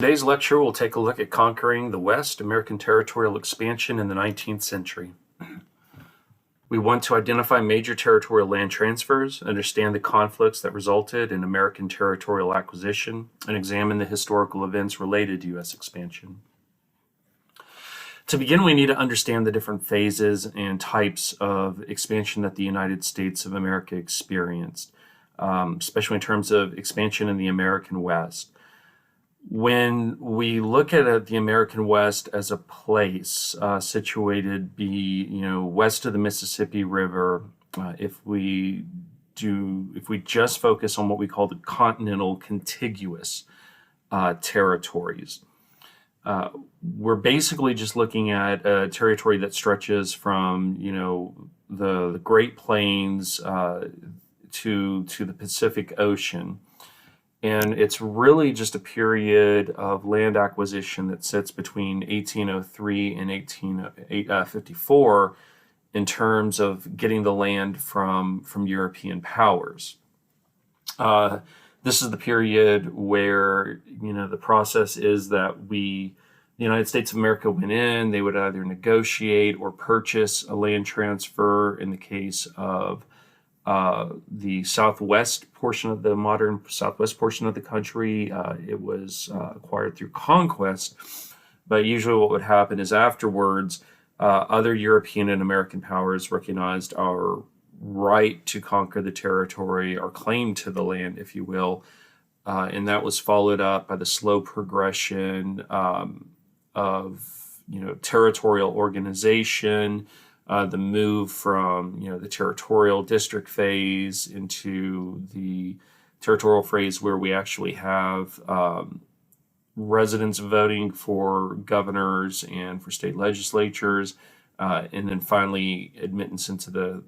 Today's lecture will take a look at conquering the West, American territorial expansion in the 19th century. We want to identify major territorial land transfers, understand the conflicts that resulted in American territorial acquisition, and examine the historical events related to U.S. expansion. To begin, we need to understand the different phases and types of expansion that the United States of America experienced, especially in terms of expansion in the American West. When we look at the American West as a place situated west of the Mississippi River, if we just focus on what we call the continental contiguous territories, we're basically just looking at a territory that stretches from the Great Plains to the Pacific Ocean. And it's really just a period of land acquisition that sits between 1803 and 1854 in terms of getting the land from European powers. This is the period where the process is that the United States of America went in. They would either negotiate or purchase a land transfer. In the case of the southwest portion of the modern southwest portion of the country, it was acquired through conquest. But usually what would happen is afterwards, other European and American powers recognized our right to conquer the territory, our claim to the land, if you will. And that was followed up by the slow progression of territorial organization, the move from the territorial district phase into the territorial phase where we actually have residents voting for governors and for state legislatures, and then finally admittance into the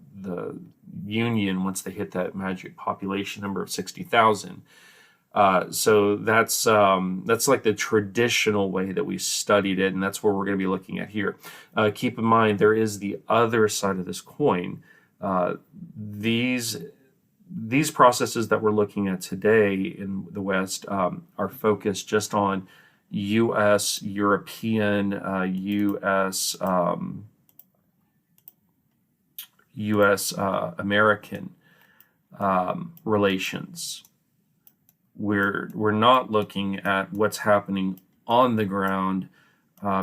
Union once they hit that magic population number of 60,000. So that's like the traditional way that we studied it, and that's where we're going to be looking at here. Keep in mind, there is the other side of this coin. These processes that we're looking at today in the West are focused just on U.S., European, U.S. American relations. We're not looking at what's happening on the ground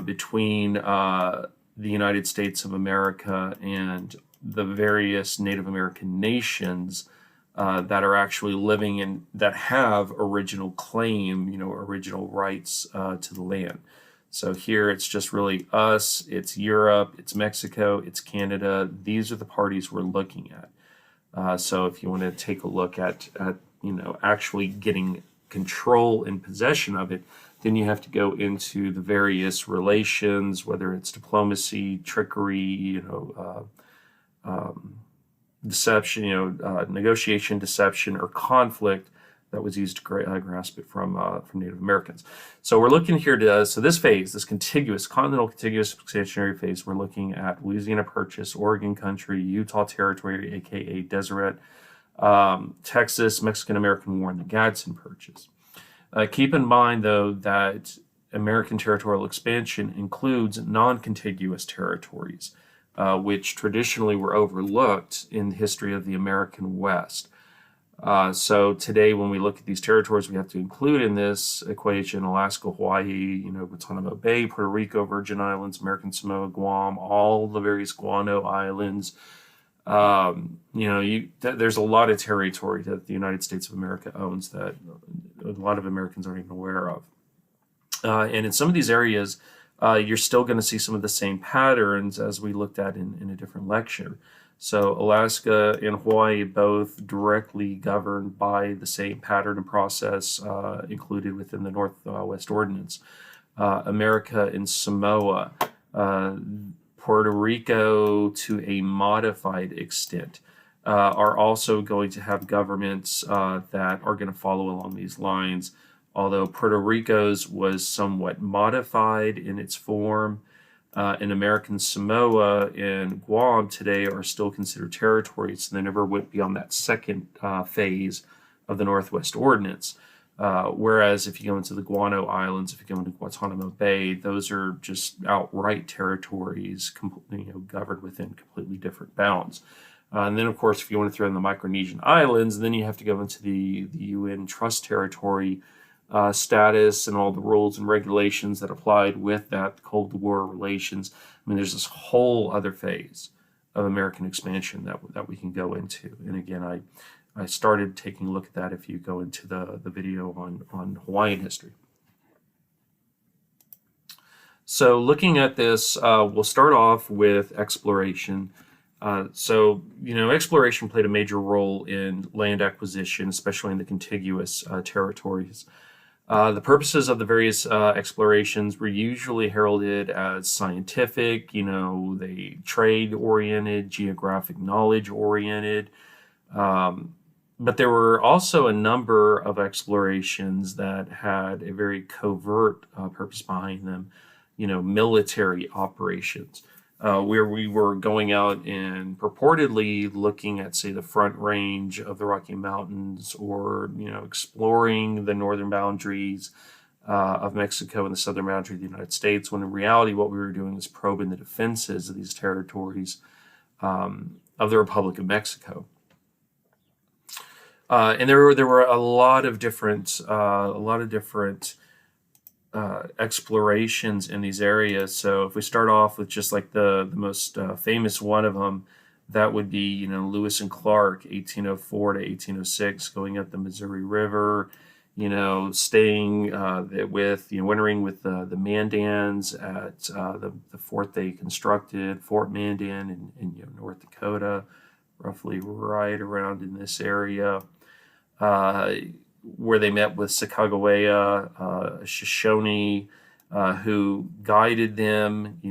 between the United States of America and the various Native American nations that are actually living in, that have original claim, original rights to the land. So here it's just really us, it's Europe, it's Mexico, it's Canada. These are the parties we're looking at. So if you want to take a look at actually getting control and possession of it, then you have to go into the various relations, whether it's diplomacy, trickery, deception, negotiation, deception, or conflict that was used to grasp it from Native Americans. So we're looking here so this phase, this continental contiguous expansionary phase, we're looking at Louisiana Purchase, Oregon Country, Utah Territory, aka Deseret, Texas, Mexican-American War, and the Gadsden Purchase. Keep in mind, though, that American territorial expansion includes non-contiguous territories, which traditionally were overlooked in the history of the American West. So today, when we look at these territories, we have to include in this equation Alaska, Hawaii, Guantanamo Bay, Puerto Rico, Virgin Islands, American Samoa, Guam, all the various Guano Islands. There's a lot of territory that the United States of America owns that a lot of Americans aren't even aware of. And in some of these areas, you're still going to see some of the same patterns as we looked at in a different lecture. So Alaska and Hawaii both directly governed by the same pattern and process included within the Northwest Ordinance. America and Samoa, Puerto Rico to a modified extent, are also going to have governments that are going to follow along these lines, although Puerto Rico's was somewhat modified in its form. And American Samoa and Guam today are still considered territories, so they never went beyond that second phase of the Northwest Ordinance. Whereas if you go into the Guano Islands, if you go into Guantanamo Bay, those are just outright territories, governed within completely different bounds. And then, of course, if you want to throw in the Micronesian Islands, then you have to go into the UN Trust Territory status and all the rules and regulations that applied with that Cold War relations. I mean, there's this whole other phase of American expansion that we can go into. And again, I started taking a look at that if you go into the video on Hawaiian history. So looking at this, we'll start off with exploration. Exploration played a major role in land acquisition, especially in the contiguous territories. The purposes of the various explorations were usually heralded as scientific, they trade-oriented, geographic knowledge-oriented. But there were also a number of explorations that had a very covert purpose behind them, military operations. Where we were going out and purportedly looking at, say, the Front Range of the Rocky Mountains, or exploring the northern boundaries of Mexico and the southern boundary of the United States, when in reality what we were doing is probing the defenses of these territories of the Republic of Mexico. And there were a lot of different explorations in these areas. So if we start off with just like the most famous one of them, that would be Lewis and Clark, 1804 to 1806, going up the Missouri River, staying wintering with the Mandans at the fort they constructed, Fort Mandan in North Dakota, roughly right around in this area. Where they met with Sacagawea, Shoshone, who guided them,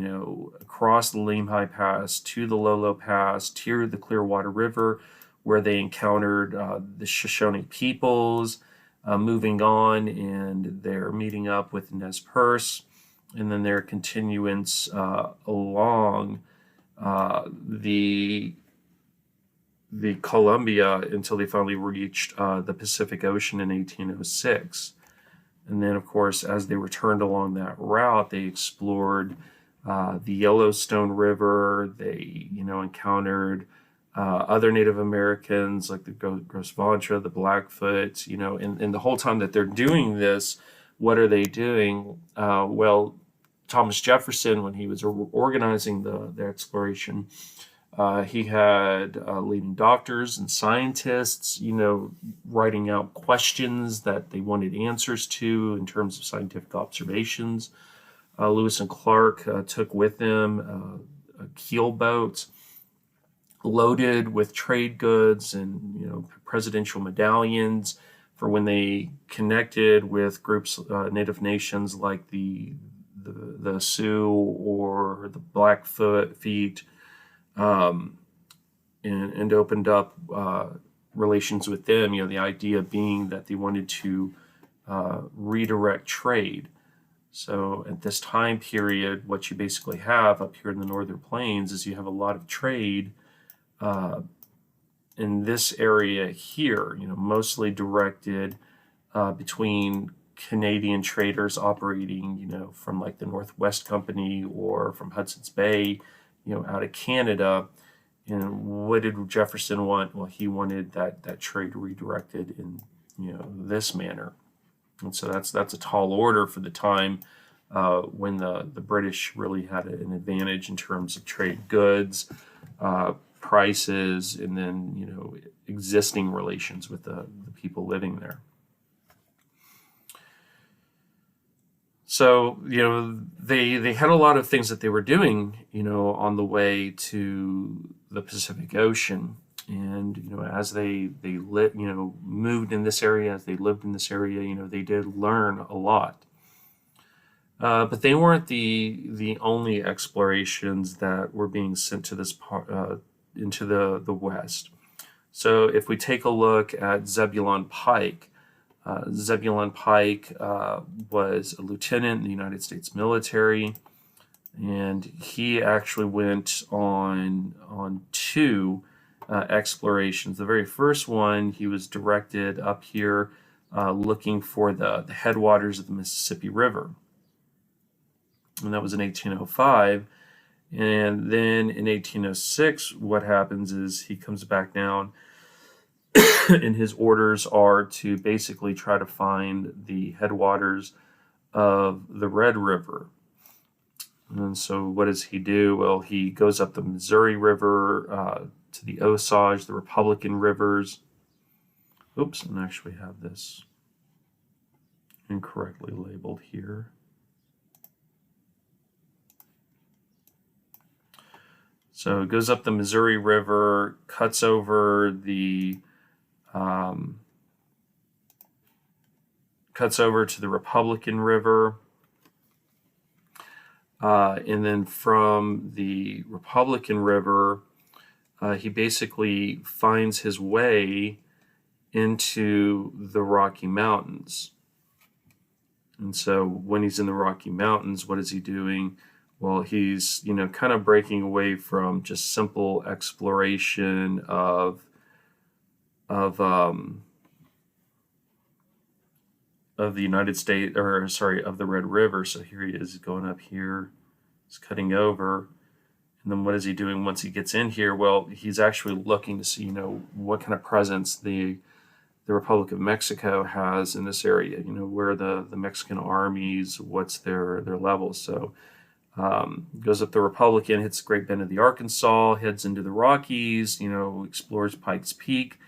across the Limhi Pass to the Lolo Pass to the Clearwater River, where they encountered the Shoshone peoples, moving on, and they're meeting up with Nez Perce, and then their continuance along the Columbia until they finally reached the Pacific Ocean in 1806. And then, of course, as they returned along that route, they explored the Yellowstone River. They, encountered other Native Americans like the Gros Ventre, the Blackfoot, and the whole time that they're doing this, what are they doing? Thomas Jefferson, when he was organizing the exploration, he had leading doctors and scientists, writing out questions that they wanted answers to in terms of scientific observations. Lewis and Clark took with them a keel boat loaded with trade goods and presidential medallions for when they connected with groups, native nations like the Sioux or the Blackfeet. And opened up relations with them, the idea being that they wanted to redirect trade. So at this time period, what you basically have up here in the Northern Plains is you have a lot of trade in this area here, mostly directed between Canadian traders operating, from like the Northwest Company or from Hudson's Bay, out of Canada. And what did Jefferson want? Well, he wanted that trade redirected in this manner. And so that's a tall order for the time, when the British really had an advantage in terms of trade goods, prices, and then existing relations with the people living there. So, they had a lot of things that they were doing, on the way to the Pacific Ocean. And, as they moved in this area, as they lived in this area, they did learn a lot. But they weren't the only explorations that were being sent to this part, into the West. So if we take a look at Zebulon Pike, Zebulon Pike was a lieutenant in the United States military, and he actually went on two explorations. The very first one, he was directed up here looking for the headwaters of the Mississippi River. And that was in 1805. And then in 1806, what happens is he comes back down, and his orders are to basically try to find the headwaters of the Red River. And so what does he do? Well, he goes up the Missouri River to the Osage, the Republican rivers. Oops, and actually have this incorrectly labeled here. So it goes up the Missouri River, cuts over to the Republican River, and then from the Republican River, he basically finds his way into the Rocky Mountains. And so when he's in the Rocky Mountains, what is he doing? Well, he's, kind of breaking away from just simple exploration of the United States, of the Red River. So here he is going up here, he's cutting over. And then what is he doing once he gets in here? Well, he's actually looking to see, what kind of presence the Republic of Mexico has in this area, where the Mexican armies, what's their levels. So goes up the Republican, hits Great Bend of the Arkansas, heads into the Rockies, explores Pikes Peak.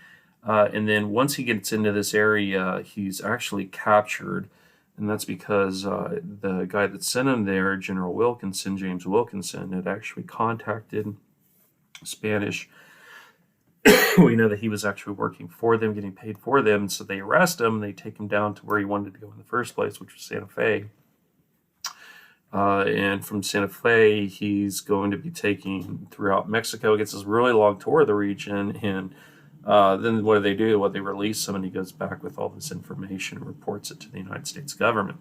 And then once he gets into this area, he's actually captured. And that's because the guy that sent him there, General Wilkinson, James Wilkinson, had actually contacted Spanish. We know that he was actually working for them, getting paid for them. So they arrest him. They take him down to where he wanted to go in the first place, which was Santa Fe. And from Santa Fe, he's going to be taking throughout Mexico. He gets this really long tour of the region. And then what do? Well, they release him, and he goes back with all this information and reports it to the United States government.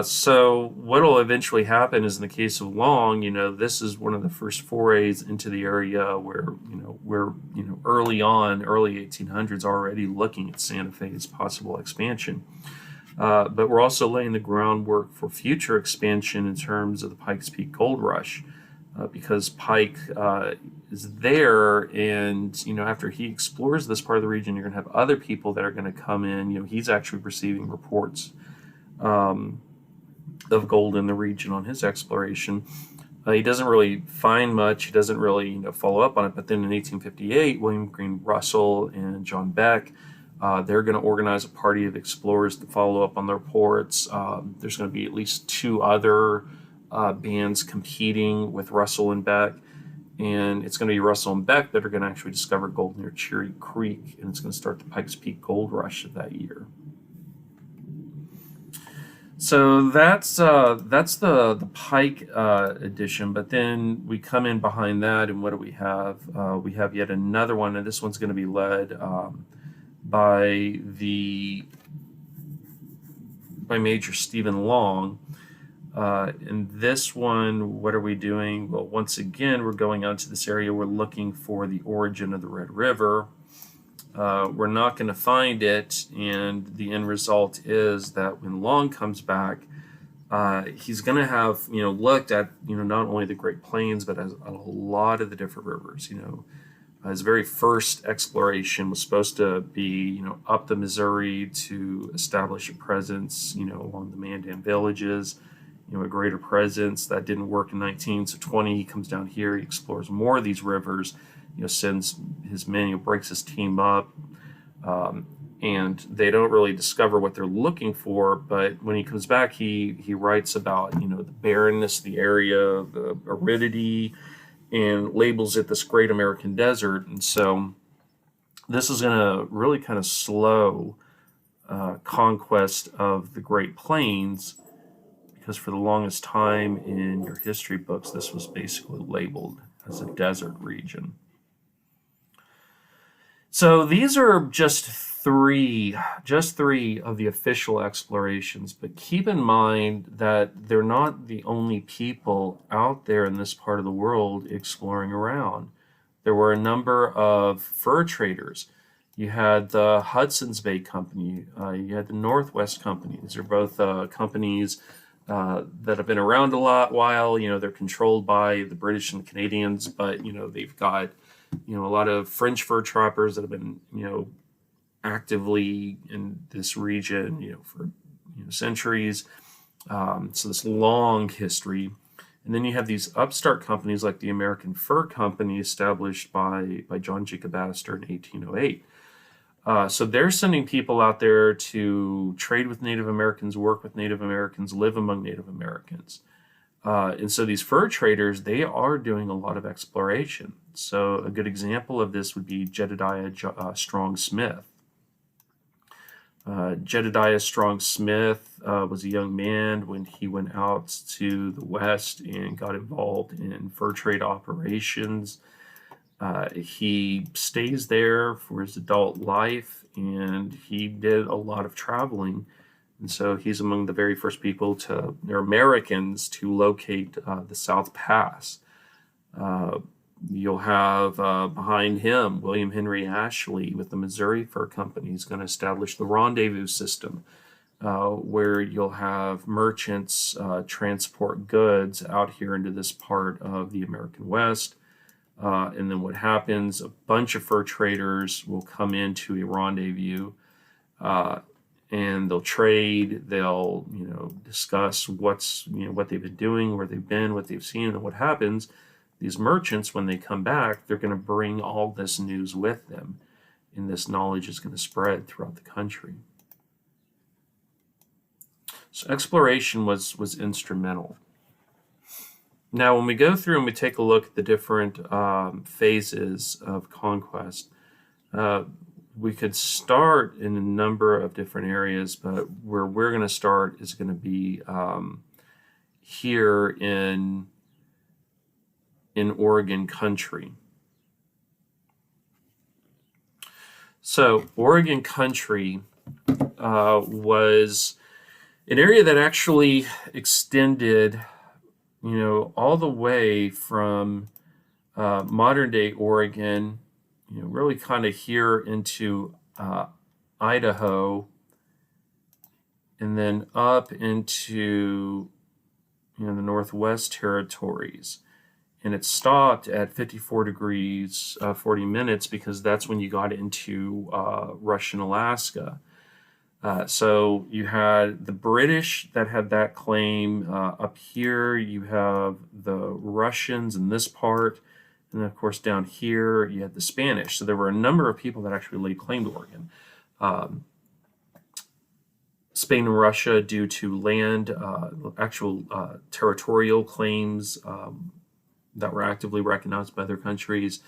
So what will eventually happen is, in the case of Long, this is one of the first forays into the area where, we're early 1800s, already looking at Santa Fe's possible expansion. But we're also laying the groundwork for future expansion in terms of the Pikes Peak Gold Rush, because Pike is there, and after he explores this part of the region, you're going to have other people that are going to come in. He's actually receiving reports of gold in the region on his exploration. He doesn't really find much. He doesn't really follow up on it. But then in 1858, William Green Russell and John Beck, they're going to organize a party of explorers to follow up on the reports. There's going to be at least two other bands competing with Russell and Beck. And it's going to be Russell and Beck that are going to actually discover gold near Cherry Creek. And it's going to start the Pikes Peak Gold Rush of that year. So that's the Pike edition, but then we come in behind that, and what do we have? We have yet another one, and this one's going to be led by Major Stephen Long. And this one, what are we doing? Well, once again, we're going out to this area. We're looking for the origin of the Red River. We're not going to find it, and the end result is that when Long comes back, he's going to have looked at not only the Great Plains, but as a lot of the different rivers. His very first exploration was supposed to be up the Missouri to establish a presence along the Mandan villages, a greater presence. That didn't work in 19. So 20, he comes down here, he explores more of these rivers. Sends his men, breaks his team up, and they don't really discover what they're looking for. But when he comes back, he writes about the barrenness of the area, the aridity, and labels it this great American desert. And so this is going to really kind of slow conquest of the Great Plains, because for the longest time in your history books, this was basically labeled as a desert region. So these are just three of the official explorations, but keep in mind that they're not the only people out there in this part of the world exploring around. There were a number of fur traders. You had the Hudson's Bay Company. You had the Northwest Company. These are both companies that have been around a while. They're controlled by the British and the Canadians, but they've got a lot of French fur trappers that have been actively in this region for centuries. So this long history. And then you have these upstart companies like the American Fur Company, established by John Jacob Astor in 1808. So they're sending people out there to trade with Native Americans, work with Native Americans, live among Native Americans. And so these fur traders, they are doing a lot of exploration. So a good example of this would be Jedediah Strong Smith. Jedediah Strong Smith was a young man when he went out to the West and got involved in fur trade operations. He stays there for his adult life, and he did a lot of traveling. And so he's among the very first people they're Americans, to locate the South Pass. You'll have behind him William Henry Ashley with the Missouri Fur Company. He's going to establish the rendezvous system, where you'll have merchants transport goods out here into this part of the American West. And then what happens, a bunch of fur traders will come into a rendezvous, and they'll trade. They'll discuss what they've been doing, where they've been, what they've seen. And what happens, these merchants, when they come back, they're going to bring all this news with them, and this knowledge is going to spread throughout the country. So exploration was instrumental. Now, when we go through and we take a look at the different phases of conquest, we could start in a number of different areas, but where we're going to start is going to be here in Oregon country. So Oregon country was an area that actually extended all the way from modern day Oregon, really kind of here into Idaho, and then up into the Northwest Territories. And it stopped at 54 degrees 40 minutes, because that's when you got into Russian Alaska. So you had the British that had that claim up here. You have the Russians in this part. And then, of course, down here, you had the Spanish. So there were a number of people that actually laid claim to Oregon. Spain and Russia, due to land, actual territorial claims that were actively recognized by other countries.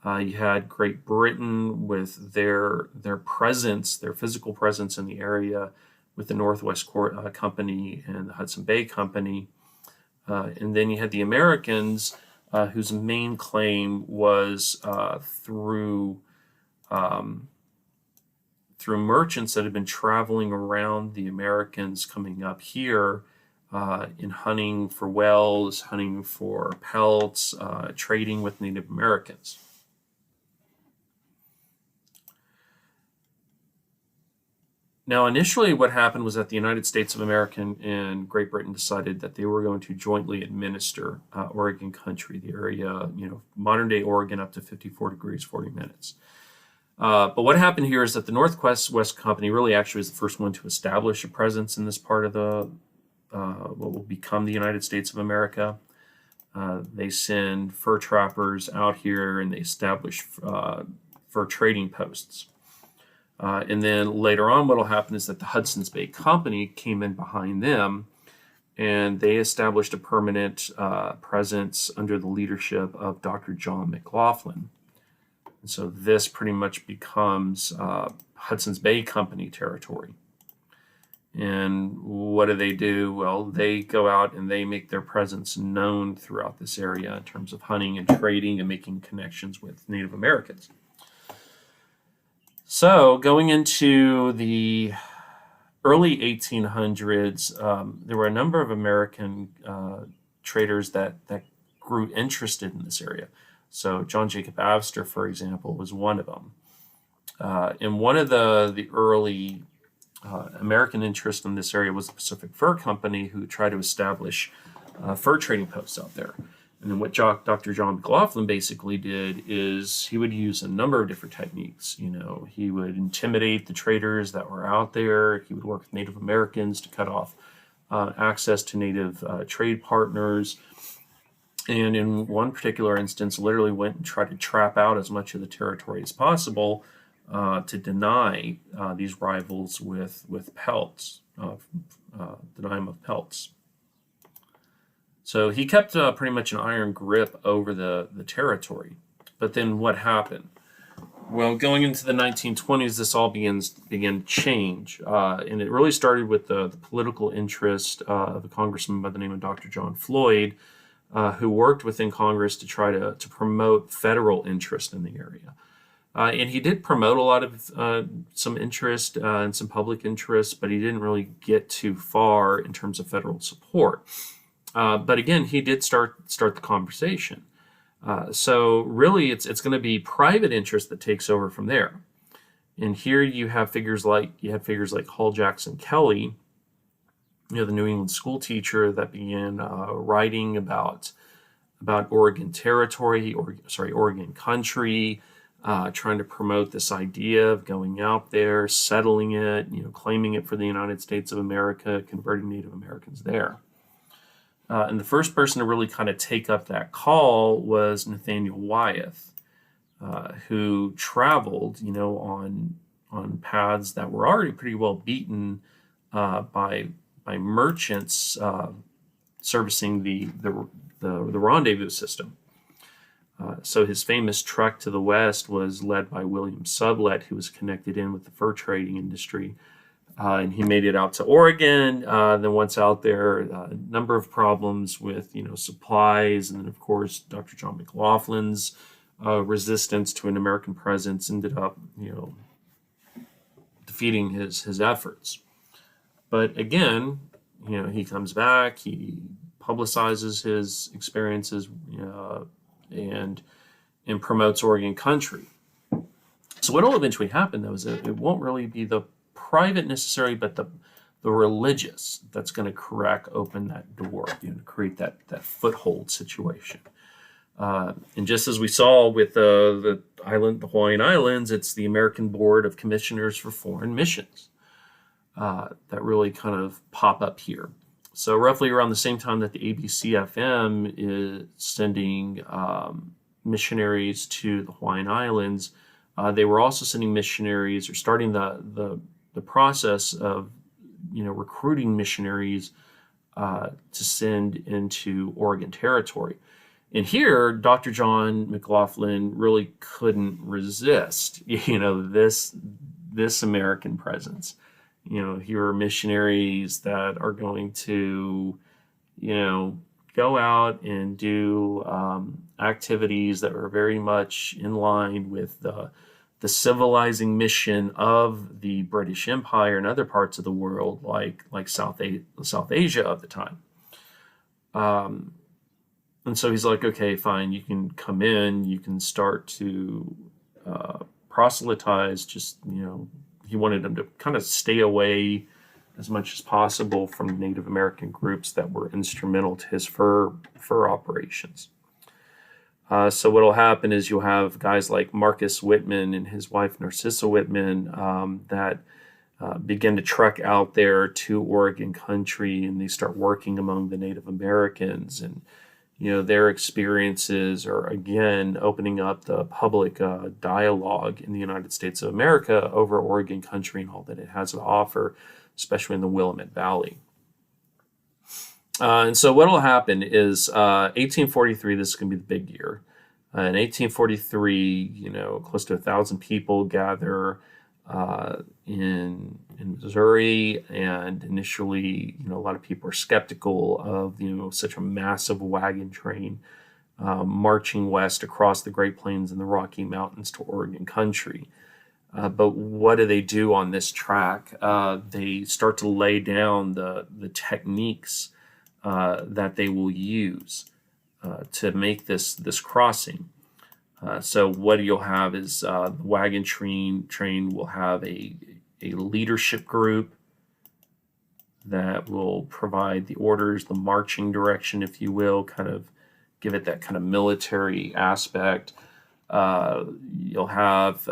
You had Great Britain with their presence, their physical presence in the area, with the Northwest Company and the Hudson Bay Company. And then you had the Americans, whose main claim was through merchants that had been traveling around the Americans, coming up here in hunting for whales, hunting for pelts, trading with Native Americans. Now, initially what happened was that the United States of America and Great Britain decided that they were going to jointly administer Oregon country, the area, modern day Oregon, up to 54 degrees 40 minutes. But what happened here is that the Northwest Company really actually was the first one to establish a presence in this part of what will become the United States of America. They send fur trappers out here, and they establish fur trading posts. And then later on, what will happen is that the Hudson's Bay Company came in behind them, and they established a permanent presence under the leadership of Dr. John McLaughlin. And so this pretty much becomes Hudson's Bay Company territory. And what do? Well, they go out and they make their presence known throughout this area in terms of hunting and trading and making connections with Native Americans. So going into the early 1800s, there were a number of American traders that grew interested in this area. So John Jacob Astor, for example, was one of them. And one of the early American interest in this area was the Pacific Fur Company, who tried to establish fur trading posts out there. And then what Dr. John McLaughlin basically did is he would use a number of different techniques. He would intimidate the traders that were out there. He would work with Native Americans to cut off access to Native trade partners. And in one particular instance, literally went and tried to trap out as much of the territory as possible to deny these rivals with pelts, deny them of pelts. So he kept pretty much an iron grip over the territory. But then what happened? Well, going into the 1920s, this all began to change. And it really started with the political interest of a congressman by the name of Dr. John Floyd, who worked within Congress to try to promote federal interest in the area. And he did promote a lot of some interest and some public interest, but he didn't really get too far in terms of federal support. But again, he did start the conversation. So really, it's going to be private interest that takes over from there. And here you had figures like Hall Jackson Kelly, the New England school teacher that began writing about Oregon territory, Oregon country, trying to promote this idea of going out there, settling it, claiming it for the United States of America, converting Native Americans there. And the first person to really kind of take up that call was Nathaniel Wyeth, who traveled, on paths that were already pretty well beaten by merchants servicing the rendezvous system. So his famous trek to the west was led by William Sublette, who was connected in with the fur trading industry. And he made it out to Oregon. Then once out there, a number of problems with supplies, and then of course Dr. John McLaughlin's resistance to an American presence ended up defeating his efforts. But again, he comes back, he publicizes his experiences, and promotes Oregon country. So what will eventually happen, though, is that it won't really be the private necessarily, but the religious that's going to crack open that door, create that foothold situation. And just as we saw with the Hawaiian Islands, it's the American Board of Commissioners for Foreign Missions that really kind of pop up here. So roughly around the same time that the ABCFM is sending missionaries to the Hawaiian Islands, they were also sending missionaries, or starting the process of recruiting missionaries to send into Oregon territory. And here, Dr. John McLaughlin really couldn't resist this American presence. Here are missionaries that are going to go out and do activities that are very much in line with the civilizing mission of the British Empire and other parts of the world, like South Asia of the time. And so he's like, okay, fine, you can come in, you can start to proselytize. He wanted them to kind of stay away as much as possible from Native American groups that were instrumental to his fur operations. So what will happen is you'll have guys like Marcus Whitman and his wife Narcissa Whitman that begin to trek out there to Oregon country, and they start working among the Native Americans. And their experiences are, again, opening up the public dialogue in the United States of America over Oregon country and all that it has to offer, especially in the Willamette Valley. And so what will happen is 1843, this is going to be the big year. In 1843, close to 1,000 people gather in Missouri, and initially, a lot of people are skeptical of such a massive wagon train marching west across the Great Plains and the Rocky Mountains to Oregon country. But what do they do on this track? They start to lay down the techniques that they will use to make this crossing. So what you'll have is the wagon train will have a leadership group that will provide the orders, the marching direction, if you will, kind of give it that kind of military aspect. You'll have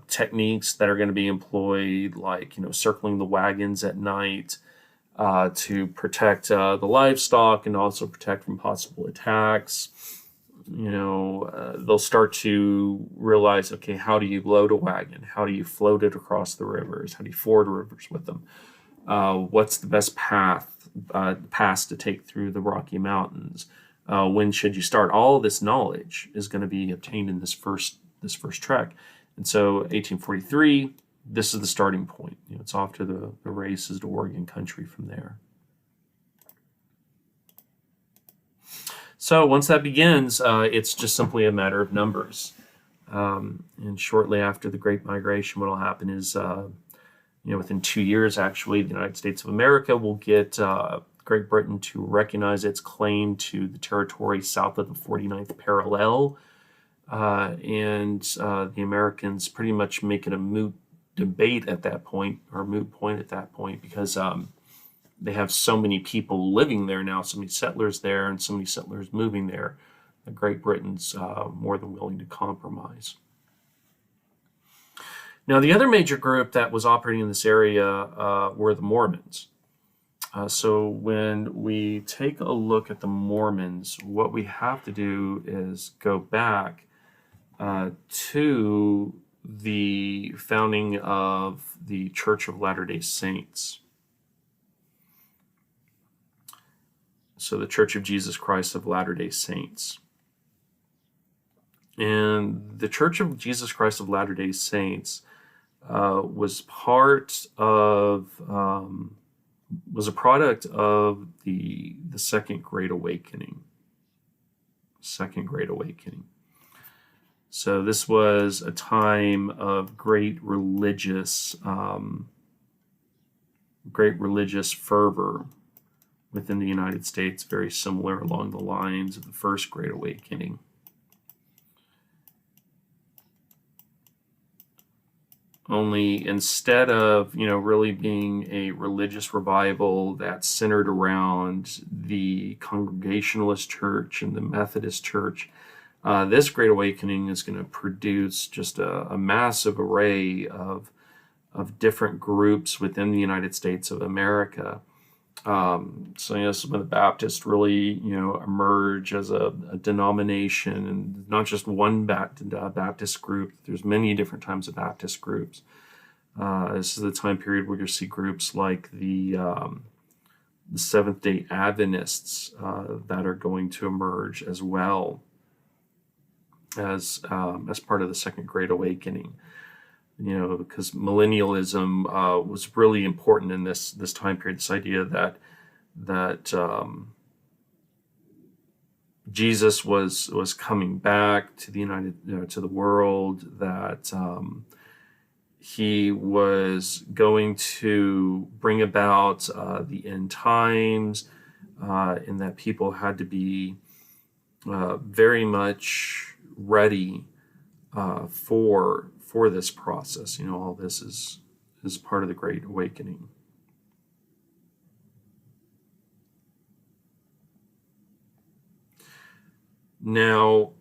techniques that are going to be employed, like circling the wagons at night to protect the livestock and also protect from possible attacks. They'll start to realize, okay, how do you load a wagon? How do you float it across the rivers? How do you ford rivers with them? What's the best pass to take through the Rocky Mountains? When should you start? All of this knowledge is going to be obtained in this first trek. And so 1843, this is the starting point. It's off to the races to Oregon country from there. So once that begins, it's just simply a matter of numbers. And shortly after the Great Migration, what will happen is, within 2 years, actually, the United States of America will get Great Britain to recognize its claim to the territory south of the 49th parallel. And the Americans pretty much make it a moot point at that point, because they have so many people living there now, so many settlers there, and so many settlers moving there, that Great Britain's more than willing to compromise. Now, the other major group that was operating in this area were the Mormons. So when we take a look at the Mormons, what we have to do is go back to the founding of the Church of Latter-day Saints. So the Church of Jesus Christ of Latter-day Saints. And the Church of Jesus Christ of Latter-day Saints was a product of the Second Great Awakening. So this was a time of great religious fervor within the United States, very similar along the lines of the First Great Awakening. Only instead of, really being a religious revival that's centered around the Congregationalist Church and the Methodist Church, this Great Awakening is going to produce just a massive array of different groups within the United States of America. So some of the Baptists really, emerge as a denomination, and not just one Baptist group. There's many different types of Baptist groups. This is the time period where you see groups like the Seventh-day Adventists that are going to emerge as well as part of the Second Great Awakening. Because millennialism was really important in this time period. This idea that Jesus was coming back to to the world, that he was going to bring about the end times, and that people had to be very much ready for this process. All this is part of the Great Awakening. Now,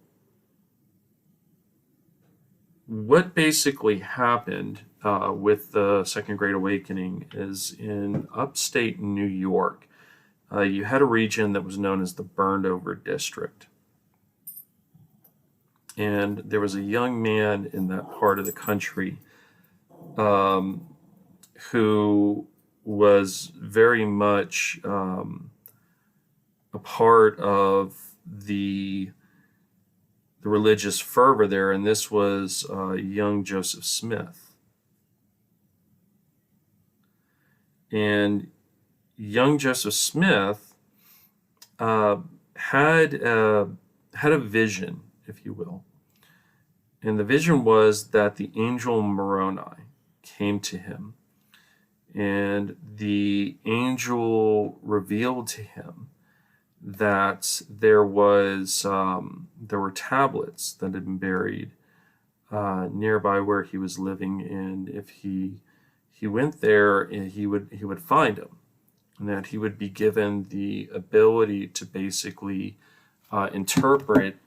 what basically happened with the Second Great Awakening is, in upstate New York, you had a region that was known as the Burned Over District. And there was a young man in that part of the country who was very much a part of the religious fervor there, and this was young Joseph Smith. And young Joseph Smith had a vision, if you will. And the vision was that the angel Moroni came to him, and the angel revealed to him that there was there were tablets that had been buried nearby where he was living, and if he went there, he would find them, and that he would be given the ability to basically interpret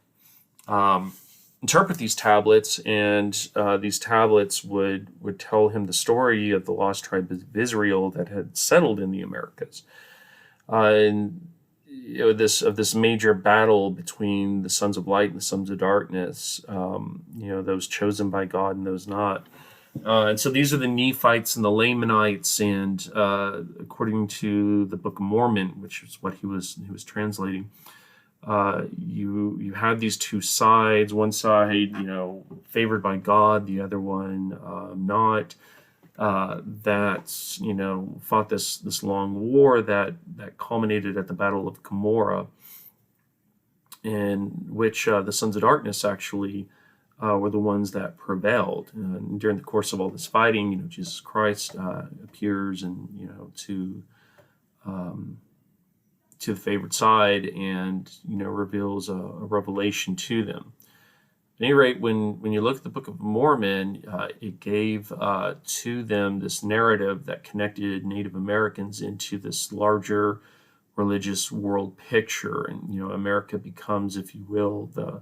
these tablets, and these tablets would tell him the story of the lost tribe of Israel that had settled in the Americas, and this major battle between the sons of light and the sons of darkness, those chosen by God and those not. And so these are the Nephites and the Lamanites, and according to the Book of Mormon, which is what he was translating, you have these two sides. One side, favored by God; the other one not. That fought this long war that culminated at the Battle of Cumorah, in which the sons of darkness actually were the ones that prevailed. And during the course of all this fighting, Jesus Christ appears and to the favored side, and reveals a revelation to them. At any rate, when you look at the Book of Mormon, it gave to them this narrative that connected Native Americans into this larger religious world picture, and America becomes, if you will, the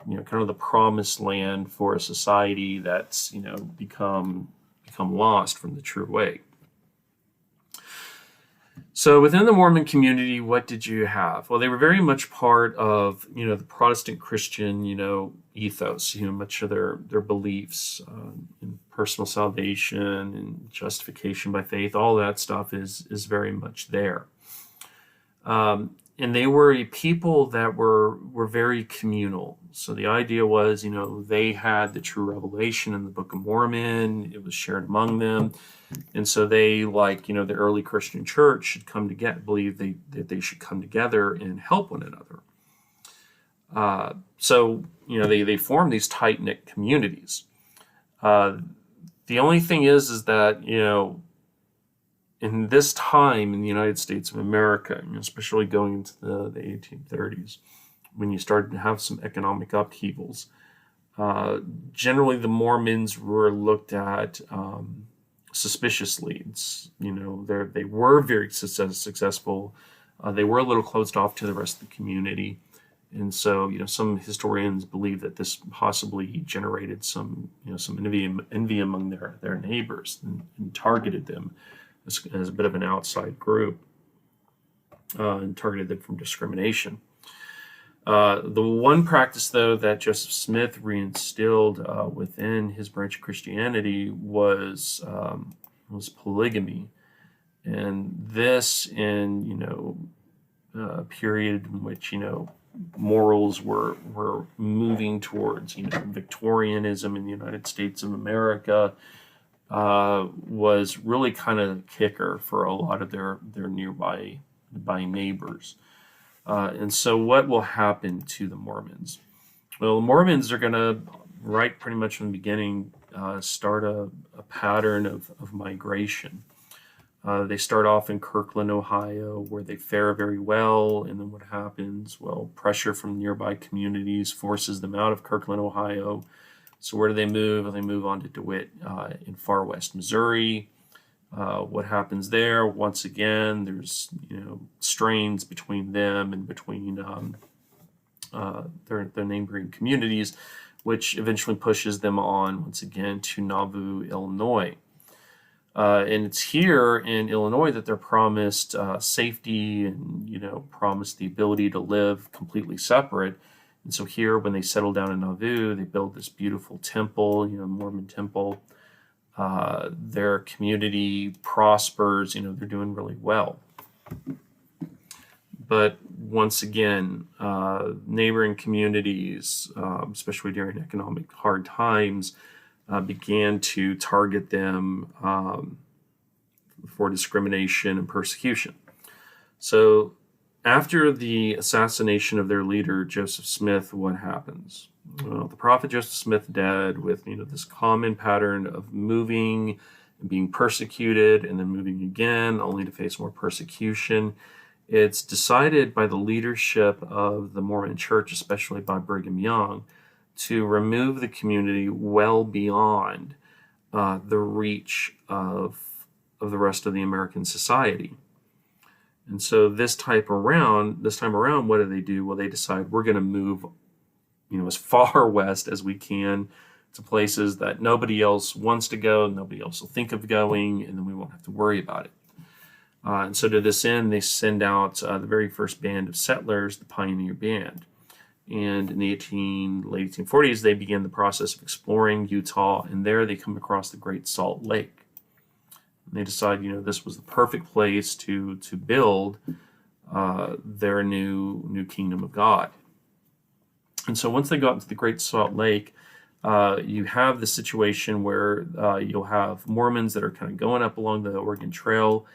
kind of the promised land for a society that's become lost from the true way. So within the Mormon community, what did you have? Well, they were very much part of the Protestant Christian ethos. Much of their beliefs in personal salvation and justification by faith, all that stuff is very much there. And they were a people that were very communal. So the idea was, they had the true revelation in the Book of Mormon. It was shared among them. And so they, like, the early Christian church, should come together, believe that they should come together and help one another. So they form these tight-knit communities. The only thing is that, in this time in the United States of America, especially going into the 1830s, when you started to have some economic upheavals, generally the Mormons were looked at suspiciously. They were very successful. They were a little closed off to the rest of the community. And so, some historians believe that this possibly generated some envy among their neighbors, and targeted them as a bit of an outside group, and targeted them from discrimination. The one practice, though, that Joseph Smith reinstilled within his branch of Christianity was polygamy, and this in a period in which morals were moving towards Victorianism in the United States of America, was really kind of a kicker for a lot of their nearby neighbors. And so what will happen to the Mormons? Well, the Mormons are going to, right pretty much from the beginning, start a pattern of migration. They start off in Kirkland, Ohio, where they fare very well, and then what happens? Well, pressure from nearby communities forces them out of Kirkland, Ohio. So where do they move? They move on to DeWitt in far west Missouri. What happens there? Once again, there's strains between them and between their neighboring communities, which eventually pushes them on once again to Nauvoo, Illinois. And it's here in Illinois that they're promised safety and promised the ability to live completely separate. And so here, when they settle down in Nauvoo, they build this beautiful temple, Mormon temple. Their community prospers, they're doing really well. But once again, neighboring communities, especially during economic hard times, began to target them for discrimination and persecution. So after the assassination of their leader, Joseph Smith, what happens? Well, the prophet Joseph Smith dead with this common pattern of moving and being persecuted and then moving again, only to face more persecution. It's decided by the leadership of the Mormon Church, especially by Brigham Young, to remove the community well beyond the reach of the rest of the American society. And so this time around, what do they do? Well, they decide we're going to move, as far west as we can to places that nobody else wants to go, nobody else will think of going, and then we won't have to worry about it. And so to this end, they send out the very first band of settlers, the Pioneer Band. And in the late 1840s, they begin the process of exploring Utah, and there they come across the Great Salt Lake. And they decide, this was the perfect place to build their new kingdom of God. And so once they got into the Great Salt Lake, you have the situation where you'll have Mormons that are kind of going up along the Oregon Trail,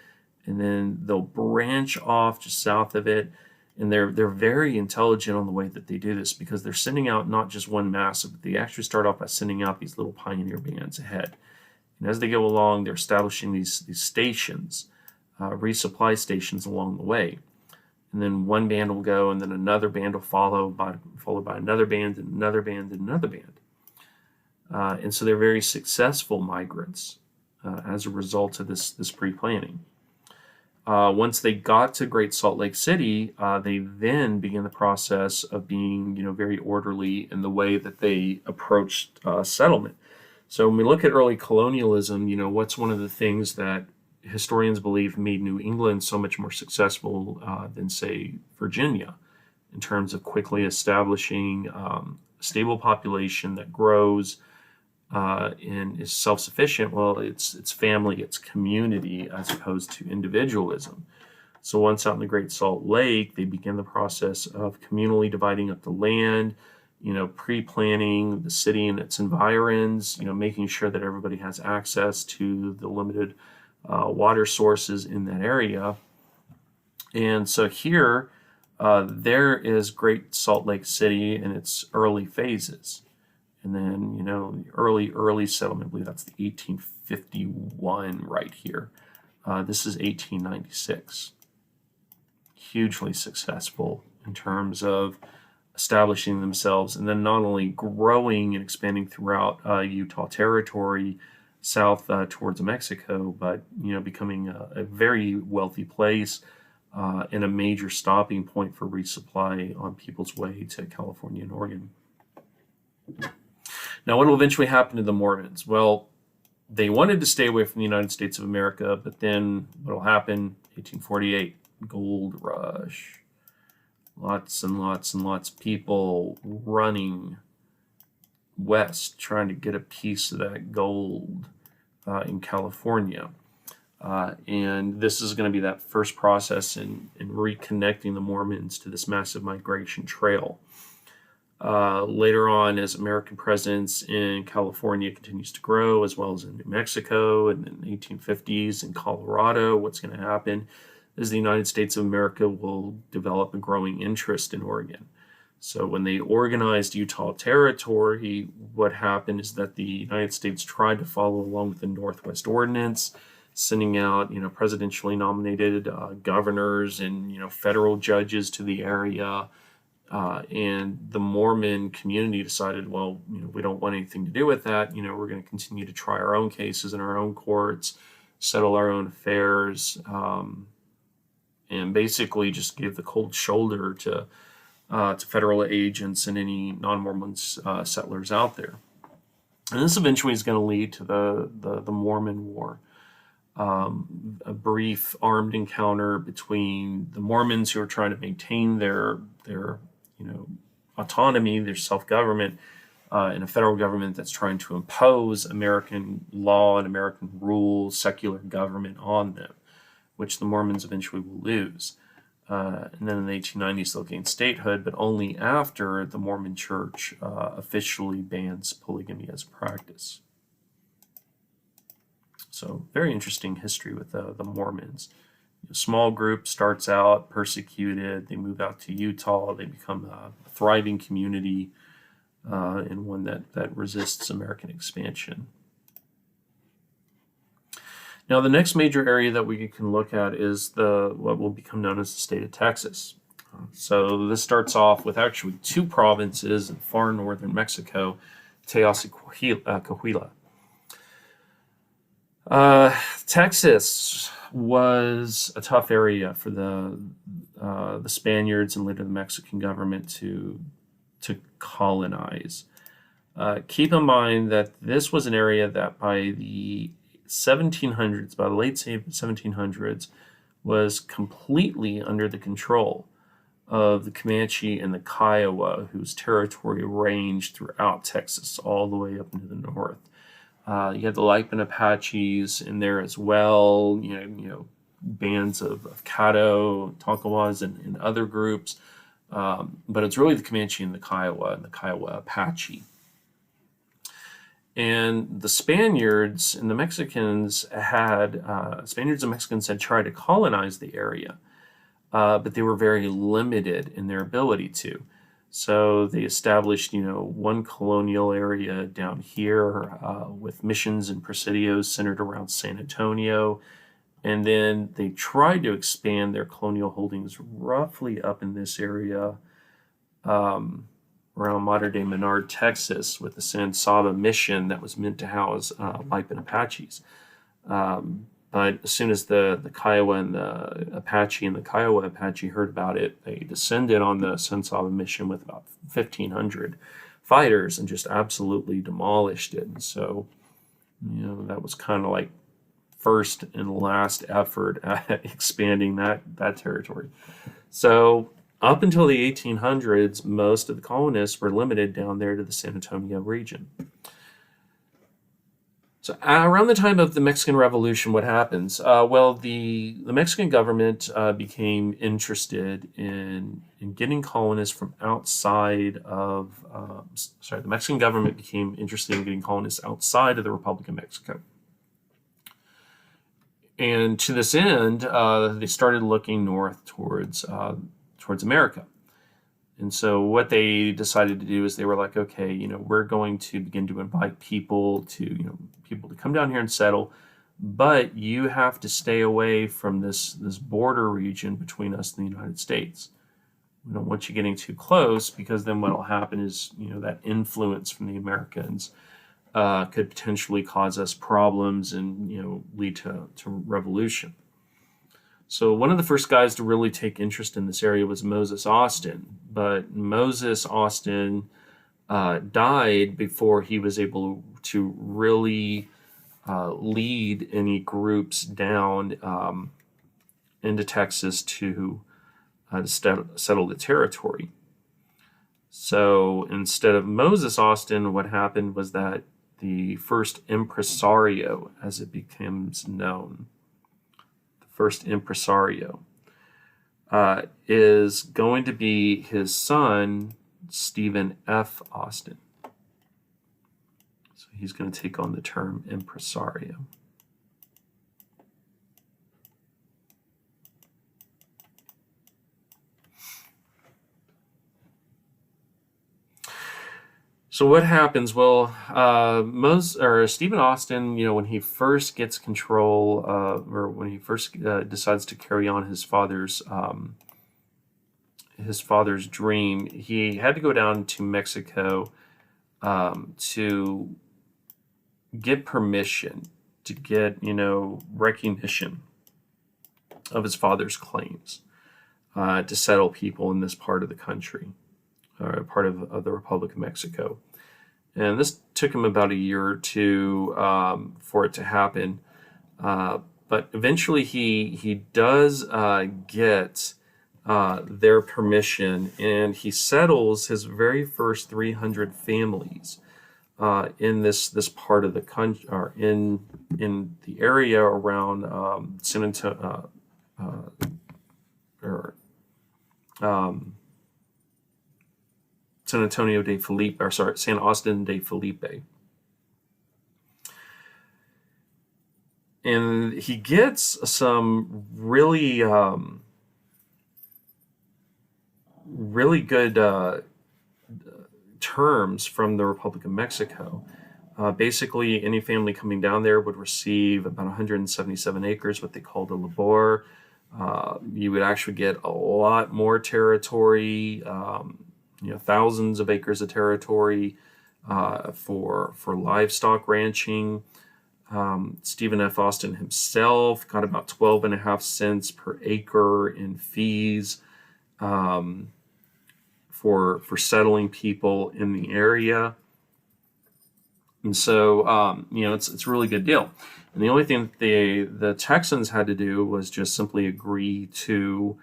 and then they'll branch off just south of it. And they're very intelligent on the way that they do this, because they're sending out not just one mass, but they actually start off by sending out these little pioneer bands ahead. And as they go along, they're establishing these stations, resupply stations along the way. And then one band will go, and then another band will followed by another band, and another band, and another band. And so they're very successful migrants as a result of this pre-planning. Once they got to Great Salt Lake City, they then began the process of being, very orderly in the way that they approached settlement. So when we look at early colonialism, what's one of the things that historians believe made New England so much more successful than, say, Virginia, in terms of quickly establishing a stable population that grows and is self-sufficient? Well, it's family, it's community, as opposed to individualism. So once out in the Great Salt Lake, they begin the process of communally dividing up the land, pre-planning the city and its environs, making sure that everybody has access to the limited water sources in that area. And so here, there is Great Salt Lake City in its early phases. And then, early settlement, I believe that's the 1851 right here. This is 1896. Hugely successful in terms of establishing themselves, and then not only growing and expanding throughout Utah territory, south towards Mexico, but, becoming a very wealthy place and a major stopping point for resupply on people's way to California and Oregon. Now, what will eventually happen to the Mormons? Well, they wanted to stay away from the United States of America, but then what will happen? 1848, gold rush. Lots and lots and lots of people running west, trying to get a piece of that gold in California. And this is going to be that first process in reconnecting the Mormons to this massive migration trail. Later on, as American presence in California continues to grow, as well as in New Mexico, and in the 1850s in Colorado, what's going to happen is the United States of America will develop a growing interest in Oregon. So when they organized Utah Territory, what happened is that the United States tried to follow along with the Northwest Ordinance, sending out, presidentially nominated governors and, federal judges to the area. And the Mormon community decided, well, we don't want anything to do with that. We're going to continue to try our own cases in our own courts, settle our own affairs, and basically just give the cold shoulder to federal agents and any non-Mormon settlers out there. And this eventually is going to lead to the Mormon War, a brief armed encounter between the Mormons, who are trying to maintain their autonomy, their self-government, and a federal government that's trying to impose American law and American rule, secular government on them, which the Mormons eventually will lose. And then in the 1890s, they'll gain statehood, but only after the Mormon Church officially bans polygamy as a practice. So very interesting history with the Mormons. A small group starts out persecuted, they move out to Utah, they become a thriving community and one that resists American expansion. Now, the next major area that we can look at is what will become known as the state of Texas. So this starts off with actually two provinces in far northern Mexico, Teos and Coahuila. Texas was a tough area for the Spaniards and later the Mexican government to colonize. Keep in mind that this was an area that by the 1700s, by the late 1700s, was completely under the control of the Comanche and the Kiowa, whose territory ranged throughout Texas all the way up into the north. You had the Lipan Apaches in there as well, bands of Caddo, Tonkawas, and other groups. But it's really the Comanche and the Kiowa Apache. And the Spaniards and Mexicans had tried to colonize the area, but they were very limited in their ability to. So they established, one colonial area down here with missions and presidios centered around San Antonio. And then they tried to expand their colonial holdings roughly up in this area around modern-day Menard, Texas, with the San Saba mission that was meant to house Lipan Apaches. But as soon as the Kiowa and the Apache and the Kiowa Apache heard about it, they descended on the San Saba mission with about 1,500 fighters and just absolutely demolished it. And so, that was kind of like first and last effort at expanding that territory. So up until the 1800s, most of the colonists were limited down there to the San Antonio region. So around the time of the Mexican Revolution, what happens? The Mexican government became interested in getting colonists from outside of. The Mexican government became interested in getting colonists outside of the Republic of Mexico. And to this end, they started looking north towards America. And so what they decided to do is they were like, okay, we're going to begin to invite people to come down here and settle, but you have to stay away from this border region between us and the United States. We don't want you getting too close, because then what will happen is, that influence from the Americans could potentially cause us problems and, lead to revolution. So one of the first guys to really take interest in this area was Moses Austin, but Moses Austin died before he was able to really lead any groups down into Texas to settle the territory. So instead of Moses Austin, what happened was that the first impresario, as it becomes known, first impresario, is going to be his son, Stephen F. Austin. So he's going to take on the term impresario. So what happens? Well, Stephen Austin, when he first gets control, or when he first decides to carry on his father's dream, he had to go down to Mexico to get permission, to get recognition of his father's claims to settle people in this part of the country, or part of the Republic of Mexico. And this took him about a year or two for it to happen. But eventually he does get their permission, and he settles his very first 300 families in this part of the country, or in the area around San Antonio, San Austin de Felipe. And he gets some really good terms from the Republic of Mexico. Basically, any family coming down there would receive about 177 acres, what they called a labor. You would actually get a lot more territory, thousands of acres of territory for livestock ranching. Stephen F. Austin himself got about 12.5 cents per acre in fees for settling people in the area. And so, it's a really good deal. And the only thing that the Texans had to do was just simply agree to,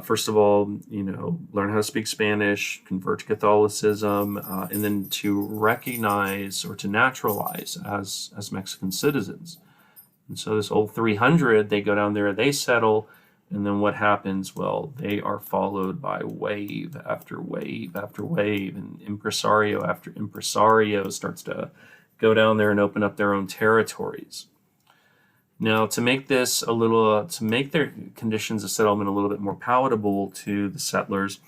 first of all, learn how to speak Spanish, convert to Catholicism, and then to recognize or to naturalize as Mexican citizens. And so this old 300, they go down there, they settle, and then what happens? Well, they are followed by wave after wave after wave, and impresario after impresario starts to go down there and open up their own territories. Now, to make this to make their conditions of settlement a little bit more palatable to the settlers,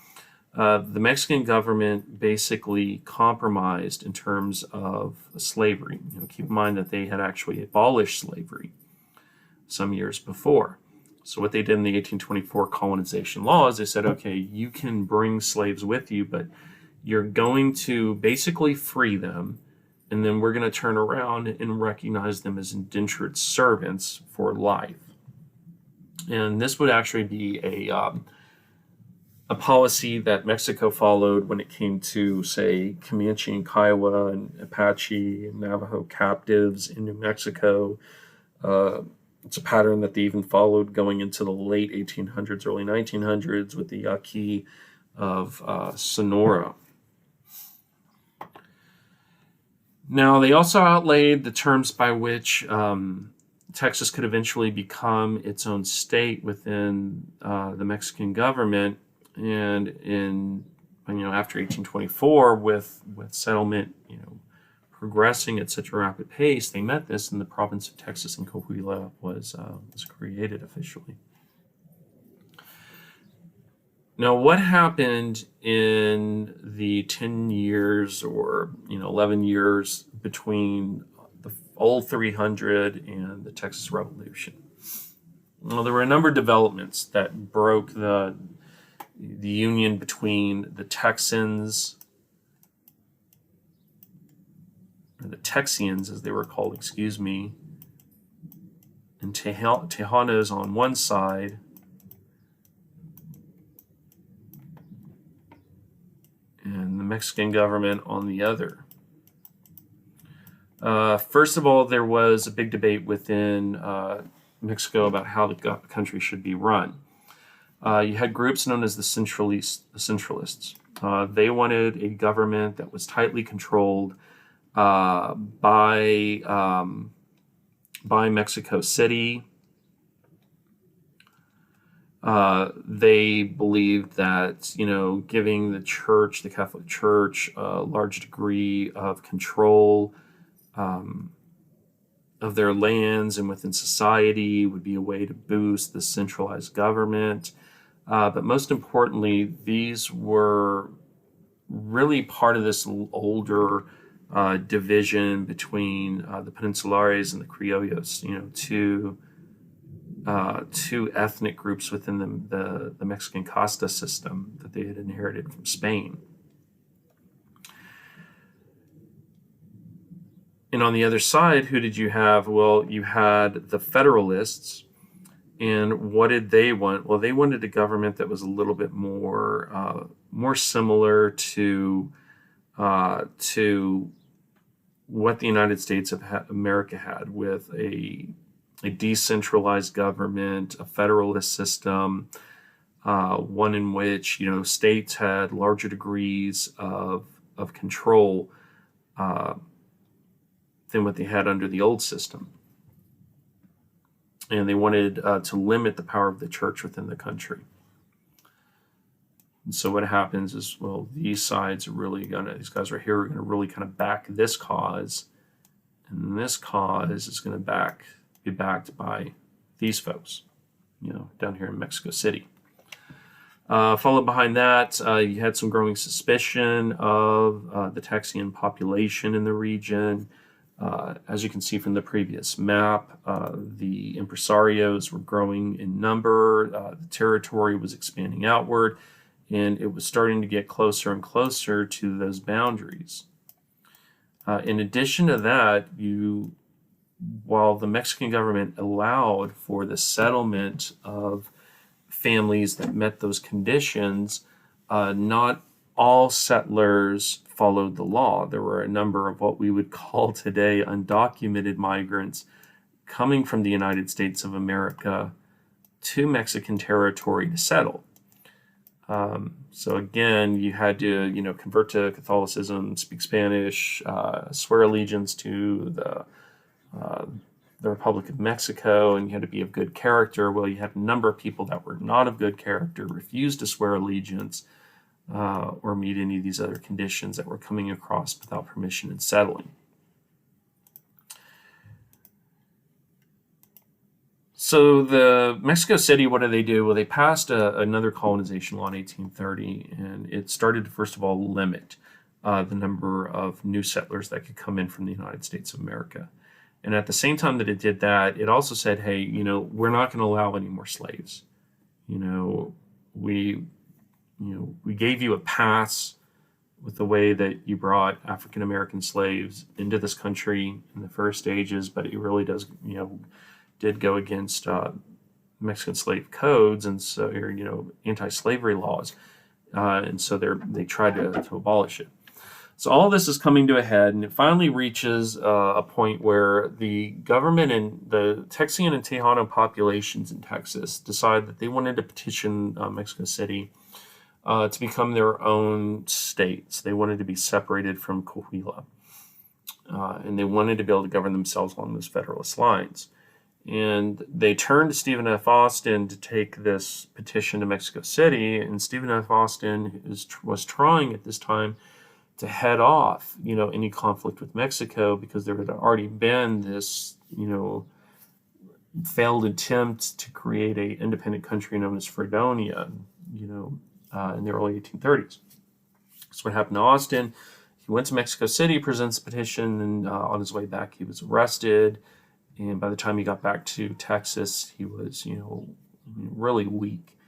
the Mexican government basically compromised in terms of slavery. Keep in mind that they had actually abolished slavery some years before. So what they did in the 1824 colonization laws, they said, okay, you can bring slaves with you, but you're going to basically free them, and then we're going to turn around and recognize them as indentured servants for life. And this would actually be a policy that Mexico followed when it came to, say, Comanche and Kiowa and Apache and Navajo captives in New Mexico. It's a pattern that they even followed going into the late 1800s, early 1900s with the Yaqui of Sonora. Now, they also outlaid the terms by which Texas could eventually become its own state within the Mexican government. And after 1824, with settlement, progressing at such a rapid pace, they met this, and the province of Texas and Coahuila was created officially. Now, what happened in the 10 years or 11 years between the old 300 and the Texas Revolution? Well, there were a number of developments that broke the union between the Texans, or the Texians as they were called, and Tejanos on one side, and the Mexican government on the other. First of all, there was a big debate within Mexico about how the country should be run. You had groups known as the Centralists. They wanted a government that was tightly controlled by Mexico City. They believed that, giving the church, the Catholic Church, a large degree of control of their lands and within society would be a way to boost the centralized government. But most importantly, these were really part of this older division between the Peninsulares and the Criollos, two ethnic groups within the Mexican casta system that they had inherited from Spain. And on the other side, who did you have? Well, you had the Federalists. And what did they want? Well, they wanted a government that was a little bit more similar to what the United States of America had, with a decentralized government, a federalist system, one in which states had larger degrees of control than what they had under the old system. And they wanted to limit the power of the church within the country. And so what happens is, well, these guys right here are going to really kind of back this cause, and this cause is going to be backed by these folks, down here in Mexico City. Followed behind that, you had some growing suspicion of the Texian population in the region. As you can see from the previous map, the impresarios were growing in number, the territory was expanding outward, and it was starting to get closer and closer to those boundaries. In addition to that, while the Mexican government allowed for the settlement of families that met those conditions, not all settlers followed the law. There were a number of what we would call today undocumented migrants coming from the United States of America to Mexican territory to settle. So again, you had to, convert to Catholicism, speak Spanish, swear allegiance to the Republic of Mexico, and you had to be of good character. Well, you had a number of people that were not of good character, refused to swear allegiance, or meet any of these other conditions that were coming across without permission and settling. So the Mexico City, what did they do? Well, they passed another colonization law in 1830, and it started to, first of all, limit the number of new settlers that could come in from the United States of America. And at the same time that it did that, it also said, hey, we're not going to allow any more slaves. We gave you a pass with the way that you brought African American slaves into this country in the first stages, but it really did go against Mexican slave codes and so anti-slavery laws, and so they tried to abolish it. So all this is coming to a head, and it finally reaches a point where the government and the Texian and Tejano populations in Texas decide that they wanted to petition Mexico City to become their own states. They wanted to be separated from Coahuila, and they wanted to be able to govern themselves along those Federalist lines. And they turned to Stephen F. Austin to take this petition to Mexico City, and Stephen F. Austin was trying at this time to head off, any conflict with Mexico, because there had already been this, failed attempt to create an independent country known as Fredonia, in the early 1830s. So what happened to Austin? He went to Mexico City, presents a petition, and on his way back, he was arrested. And by the time he got back to Texas, he was, really weak.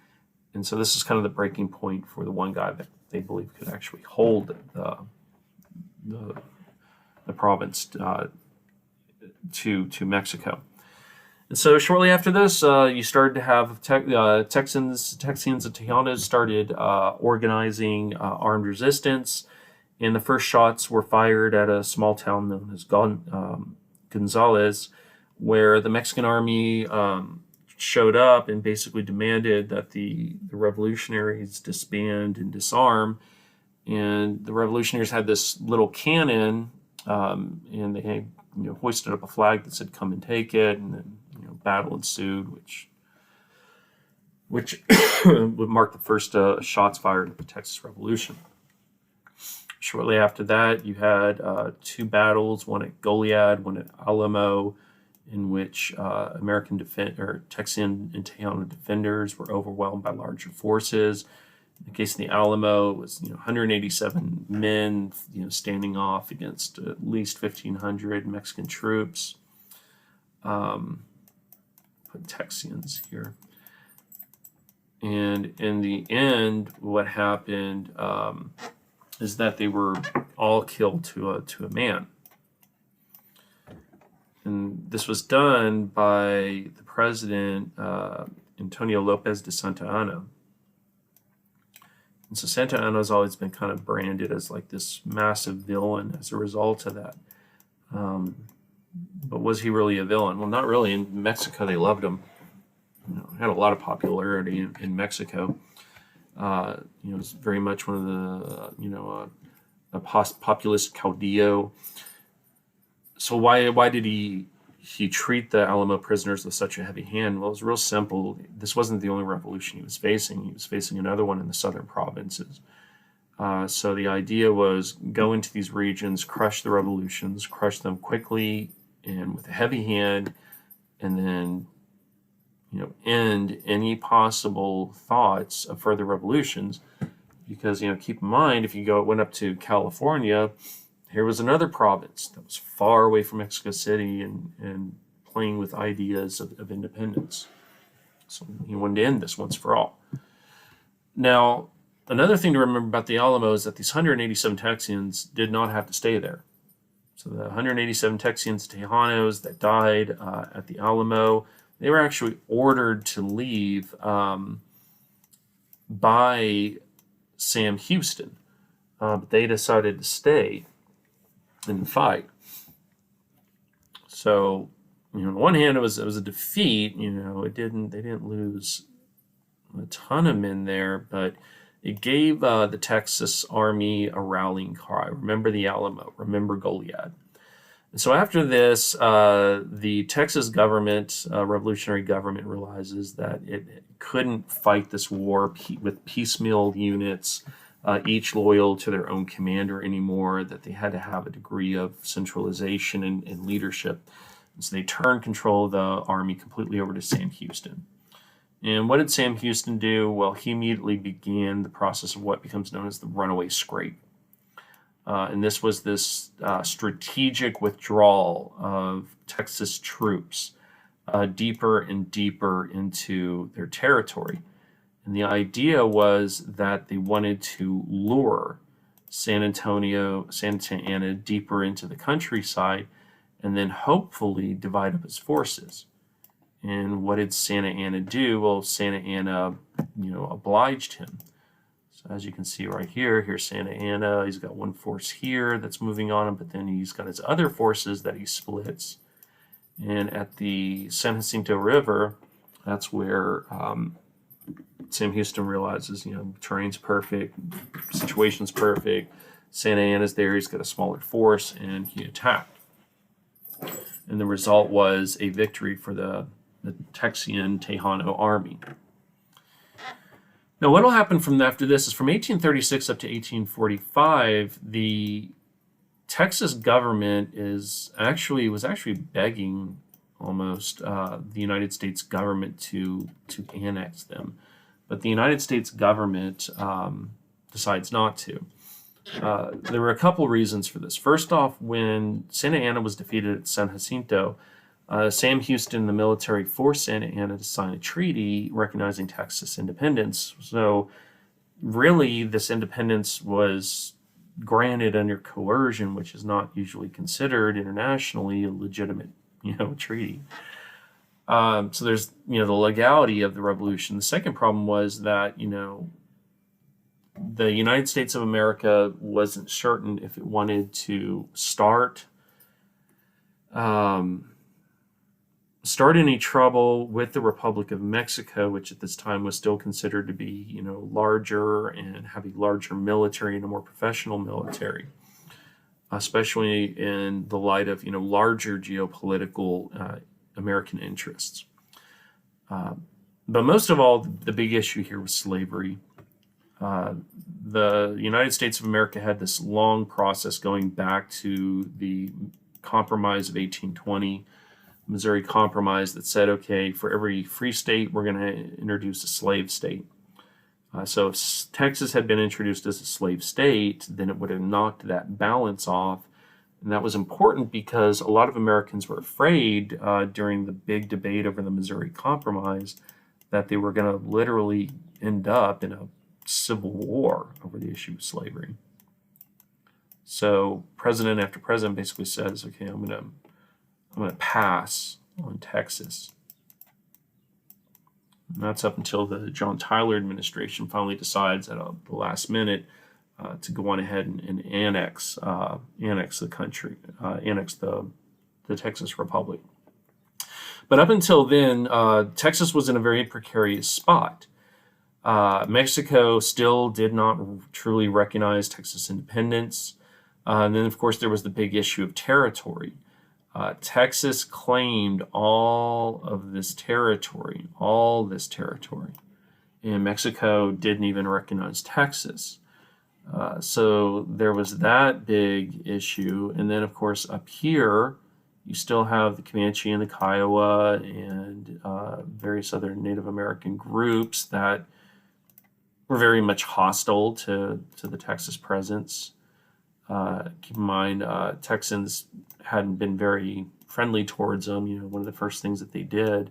And so this is kind of the breaking point for the one guy that they believe could actually hold the province to Mexico. And so shortly after this, you started to have Texians and Tejanos started organizing armed resistance. And the first shots were fired at a small town known as Gonzales, where the Mexican army showed up and basically demanded that the revolutionaries disband and disarm. And the revolutionaries had this little cannon, and they hoisted up a flag that said "Come and take it," and then battle ensued, which would mark the first shots fired at the Texas Revolution. Shortly after that, you had two battles, one at Goliad, one at Alamo, in which Texian and Tejano defenders were overwhelmed by larger forces. In the case of the Alamo, it was 187 men standing off against at least 1,500 Mexican troops. Put Texians here. And in the end, what happened is that they were all killed to a man. And this was done by the president, Antonio Lopez de Santa Anna. And so Santa Anna has always been kind of branded as like this massive villain as a result of that. But was he really a villain? Well, not really. In Mexico, they loved him. Had a lot of popularity in Mexico. It was very much one of the, a populist caudillo. So why did he treat the Alamo prisoners with such a heavy hand? Well, it was real simple. This wasn't the only revolution he was facing. He was facing another one in the southern provinces. So the idea was go into these regions, crush the revolutions, crush them quickly and with a heavy hand, and then end any possible thoughts of further revolutions. Because, keep in mind, if you went up to California, here was another province that was far away from Mexico City and playing with ideas of independence. So he wanted to end this once for all. Now, another thing to remember about the Alamo is that these 187 Texians did not have to stay there. So the 187 Texians, Tejanos that died at the Alamo, they were actually ordered to leave by Sam Houston, but they decided to stay and fight. So, on the one hand, it was a defeat. They didn't lose a ton of men there, but it gave the Texas Army a rallying cry. Remember the Alamo. Remember Goliad. And so after this, the Texas government, revolutionary government, realizes that it couldn't fight this war with piecemeal units, each loyal to their own commander anymore, that they had to have a degree of centralization and leadership. And so they turned control of the army completely over to Sam Houston. And what did Sam Houston do? Well, he immediately began the process of what becomes known as the Runaway Scrape. And this was this strategic withdrawal of Texas troops deeper and deeper into their territory. And the idea was that they wanted to lure Santa Anna deeper into the countryside and then hopefully divide up his forces. And what did Santa Anna do? Well, Santa Anna, obliged him. So as you can see right here, here's Santa Anna. He's got one force here that's moving on him, but then he's got his other forces that he splits. And at the San Jacinto River, that's where Sam Houston realizes, terrain's perfect, situation's perfect. Santa Anna's there, he's got a smaller force, and he attacked. And the result was a victory for the Texian Tejano army. Now, what will happen from after this is from 1836 up to 1845, the Texas government was actually begging almost the United States government to annex them, but the United States government decides not to. There were a couple reasons for this. First off, when Santa Anna was defeated at San Jacinto, Sam Houston, the military, forced Santa Anna to sign a treaty recognizing Texas independence. So really, this independence was granted under coercion, which is not usually considered internationally a legitimate, treaty. So there's, the legality of the revolution. The second problem was that, the United States of America wasn't certain if it wanted to start any trouble with the Republic of Mexico, which at this time was still considered to be, larger and have a larger military and a more professional military, especially in the light of, larger geopolitical American interests. But most of all, the big issue here was slavery. The United States of America had this long process going back to the Compromise of 1820, Missouri Compromise, that said, okay, for every free state, we're going to introduce a slave state. So if Texas had been introduced as a slave state, then it would have knocked that balance off. And that was important because a lot of Americans were afraid during the big debate over the Missouri Compromise that they were going to literally end up in a civil war over the issue of slavery. So president after president basically says, okay, I'm going to pass on Texas. And that's up until the John Tyler administration finally decides at the last minute to go on ahead and annex the country, annex the Texas Republic. But up until then, Texas was in a very precarious spot. Mexico still did not truly recognize Texas independence. And then, of course, there was the big issue of territory. Texas claimed all this territory, and Mexico didn't even recognize Texas. So there was that big issue. And then, of course, up here You still have the Comanche and the Kiowa and various other Native American groups that were very much hostile to the Texas presence. Keep in mind, Texans hadn't been very friendly towards them. One of the first things that they did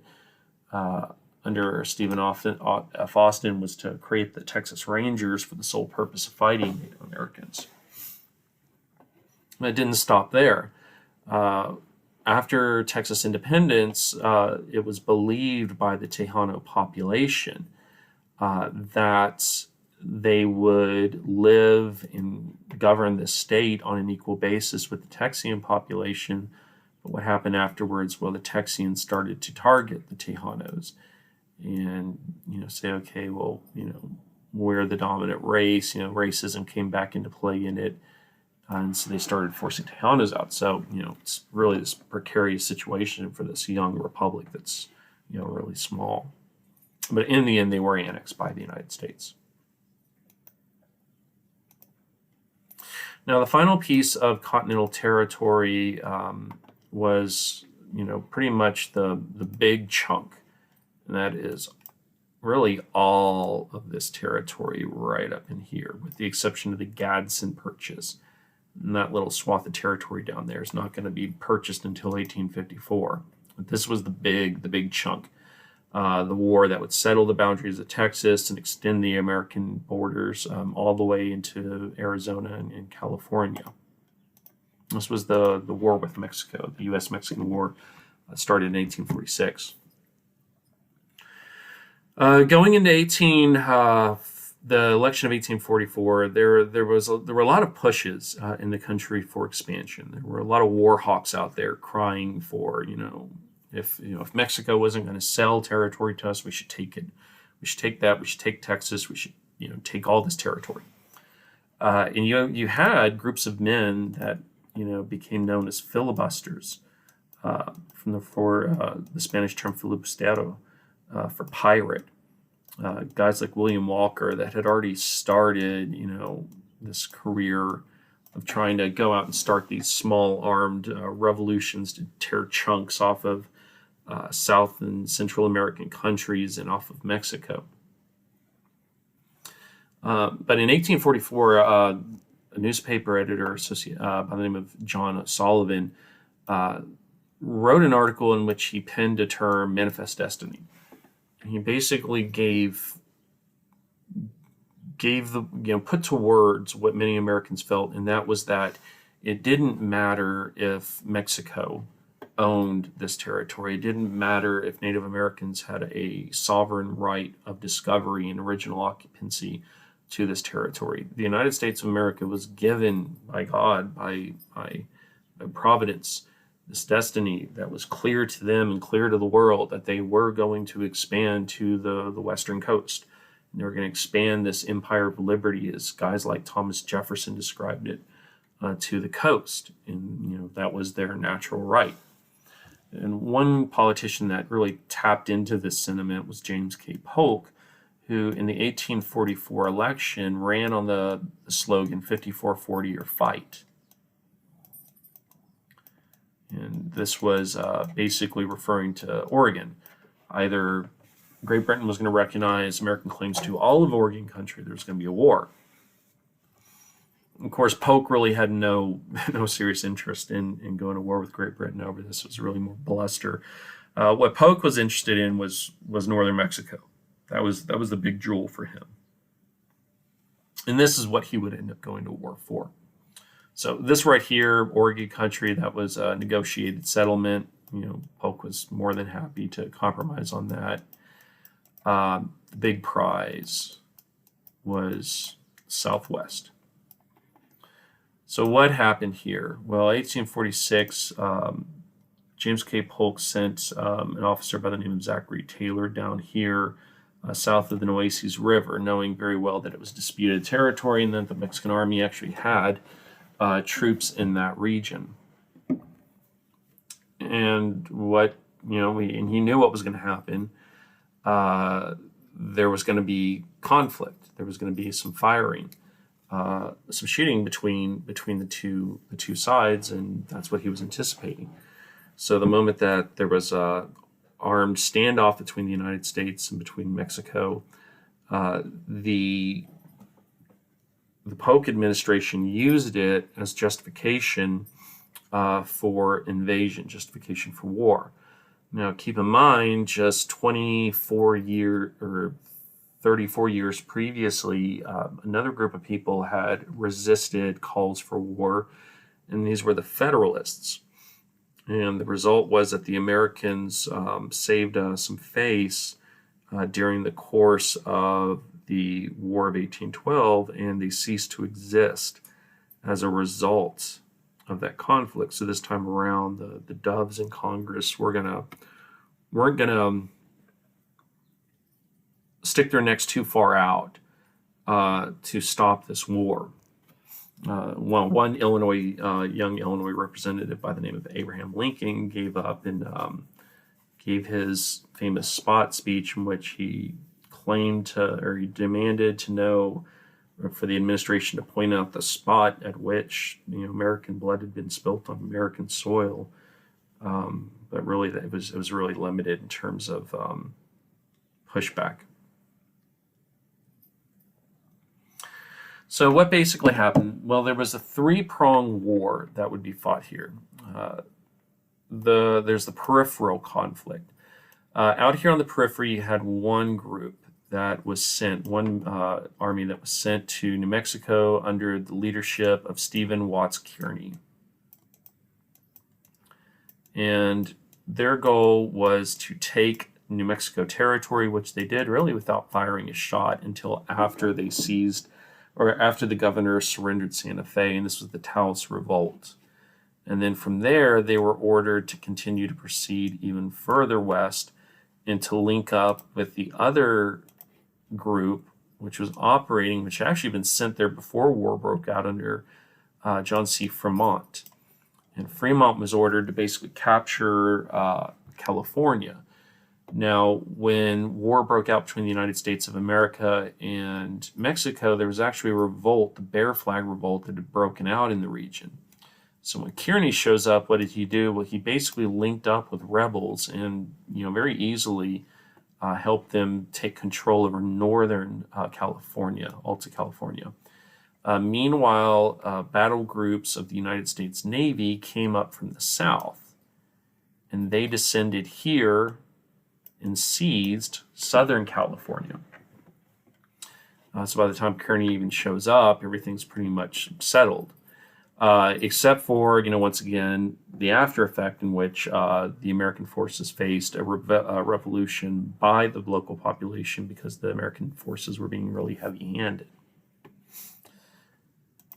under Stephen F. Austin was to create the Texas Rangers for the sole purpose of fighting Native Americans. And it didn't stop there. After Texas independence, it was believed by the Tejano population that they would live and govern the state on an equal basis with the Texian population. But what happened afterwards? Well, the Texians started to target the Tejanos and, say, okay, well, we're the dominant race. Racism came back into play in it. And so they started forcing Tejanos out. So, it's really this precarious situation for this young republic that's, really small. But in the end, they were annexed by the United States. Now, the final piece of continental territory was, pretty much the big chunk. And that is really all of this territory right up in here, with the exception of the Gadsden Purchase. And that little swath of territory down there is not going to be purchased until 1854. But this was the big chunk. The war that would settle the boundaries of Texas and extend the American borders all the way into Arizona and California. This was the war with Mexico, the U.S.-Mexican War, started in 1846. Going into the election of 1844, there were a lot of pushes in the country for expansion. There were a lot of war hawks out there crying for, if Mexico wasn't going to sell territory to us, we should take it. We should take that. We should take Texas. We should take all this territory. And you had groups of men that became known as filibusters, from the Spanish term filibustero, for pirate. Guys like William Walker that had already started, this career of trying to go out and start these small armed revolutions to tear chunks off of South and Central American countries and off of Mexico. But in 1844, a newspaper editor by the name of John Sullivan wrote an article in which he penned a term, manifest destiny. He basically put to words what many Americans felt, and that was that it didn't matter if Mexico owned this territory. It didn't matter if Native Americans had a sovereign right of discovery and original occupancy to this territory. The United States of America was given by God, by providence, this destiny that was clear to them and clear to the world, that they were going to expand to the western coast. And they were going to expand this empire of liberty, as guys like Thomas Jefferson described it, to the coast. And that was their natural right. And one politician that really tapped into this sentiment was James K. Polk, who in the 1844 election ran on the slogan 54-40 or fight. And this was basically referring to Oregon. Either Great Britain was going to recognize American claims to all of Oregon country, there was going to be a war. Of course, Polk really had no serious interest in going to war with Great Britain over this. It was really more bluster. What Polk was interested in was northern Mexico. That was the big jewel for him. And this is what he would end up going to war for. So this right here, Oregon country, that was a negotiated settlement. Polk was more than happy to compromise on that. The big prize was Southwest. So what happened here? Well, 1846, James K. Polk sent an officer by the name of Zachary Taylor down here south of the Nueces River, knowing very well that it was disputed territory and that the Mexican army actually had troops in that region. And and he knew what was going to happen. There was going to be conflict. There was going to be some firing, some shooting between the two sides, and that's what he was anticipating. So the moment that there was a armed standoff between the United States and between Mexico, the Polk administration used it as justification for invasion, justification for war. Now, keep in mind, just 34 years previously, another group of people had resisted calls for war, and these were the Federalists. And the result was that the Americans saved some face during the course of the War of 1812, and they ceased to exist as a result of that conflict. So this time around, the Doves in Congress weren't gonna stick their necks too far out to stop this war. One young Illinois representative by the name of Abraham Lincoln gave up and gave his famous spot speech in which he he demanded to know, for the administration to point out the spot at which American blood had been spilt on American soil. But really, it was really limited in terms of pushback. So what basically happened? Well, there was a three-pronged war that would be fought here. There's the peripheral conflict. Out here on the periphery, you had one group that was sent, one army that was sent to New Mexico under the leadership of Stephen Watts Kearny. And their goal was to take New Mexico territory, which they did really without firing a shot until after they seized, or after the governor surrendered Santa Fe, and this was the Taos Revolt. And then from there, they were ordered to continue to proceed even further west and to link up with the other group, which was operating, which had actually been sent there before war broke out under John C. Fremont. And Fremont was ordered to basically capture California. Now, when war broke out between the United States of America and Mexico, there was actually a revolt, the Bear Flag Revolt, that had broken out in the region. So when Kearny shows up, what did he do? Well, he basically linked up with rebels and, very easily helped them take control over northern California, Alta California. Meanwhile, battle groups of the United States Navy came up from the south, and they descended here and seized Southern California. So by the time Kearny even shows up, everything's pretty much settled, except for, once again, the after effect in which the American forces faced a revolution by the local population because the American forces were being really heavy-handed.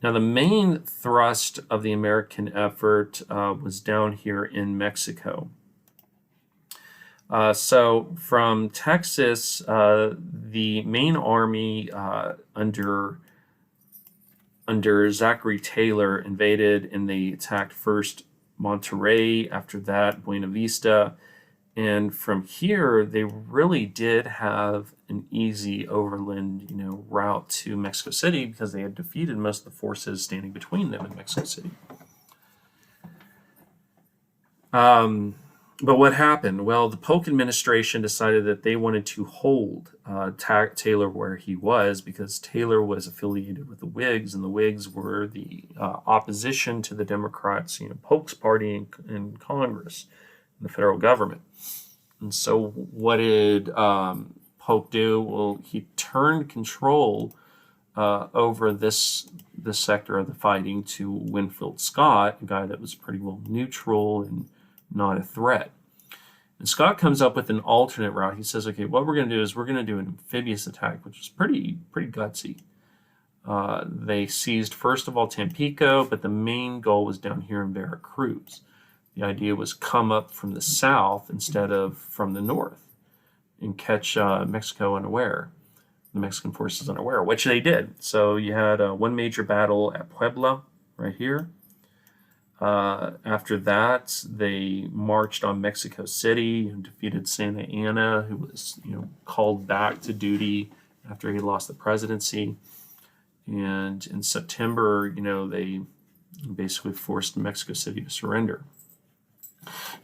Now, the main thrust of the American effort was down here in Mexico. So from Texas, the main army under Zachary Taylor invaded, and they attacked first Monterrey, after that Buena Vista. And from here, they really did have an easy overland, route to Mexico City because they had defeated most of the forces standing between them and Mexico City. But what happened? Well, the Polk administration decided that they wanted to hold Taylor where he was because Taylor was affiliated with the Whigs, and the Whigs were the opposition to the Democrats, Polk's party in Congress, in the federal government. And so what did Polk do? Well, he turned control over this sector of the fighting to Winfield Scott, a guy that was pretty well neutral and not a threat. And Scott comes up with an alternate route. He says, okay, what we're going to do is we're going to do an amphibious attack, which is pretty gutsy. They seized, first of all, Tampico, but the main goal was down here in Veracruz. The idea was come up from the south instead of from the north and catch Mexico unaware, the Mexican forces unaware, which they did. So you had one major battle at Puebla right here. After that, they marched on Mexico City and defeated Santa Anna, who was, called back to duty after he lost the presidency. And in September, they basically forced Mexico City to surrender.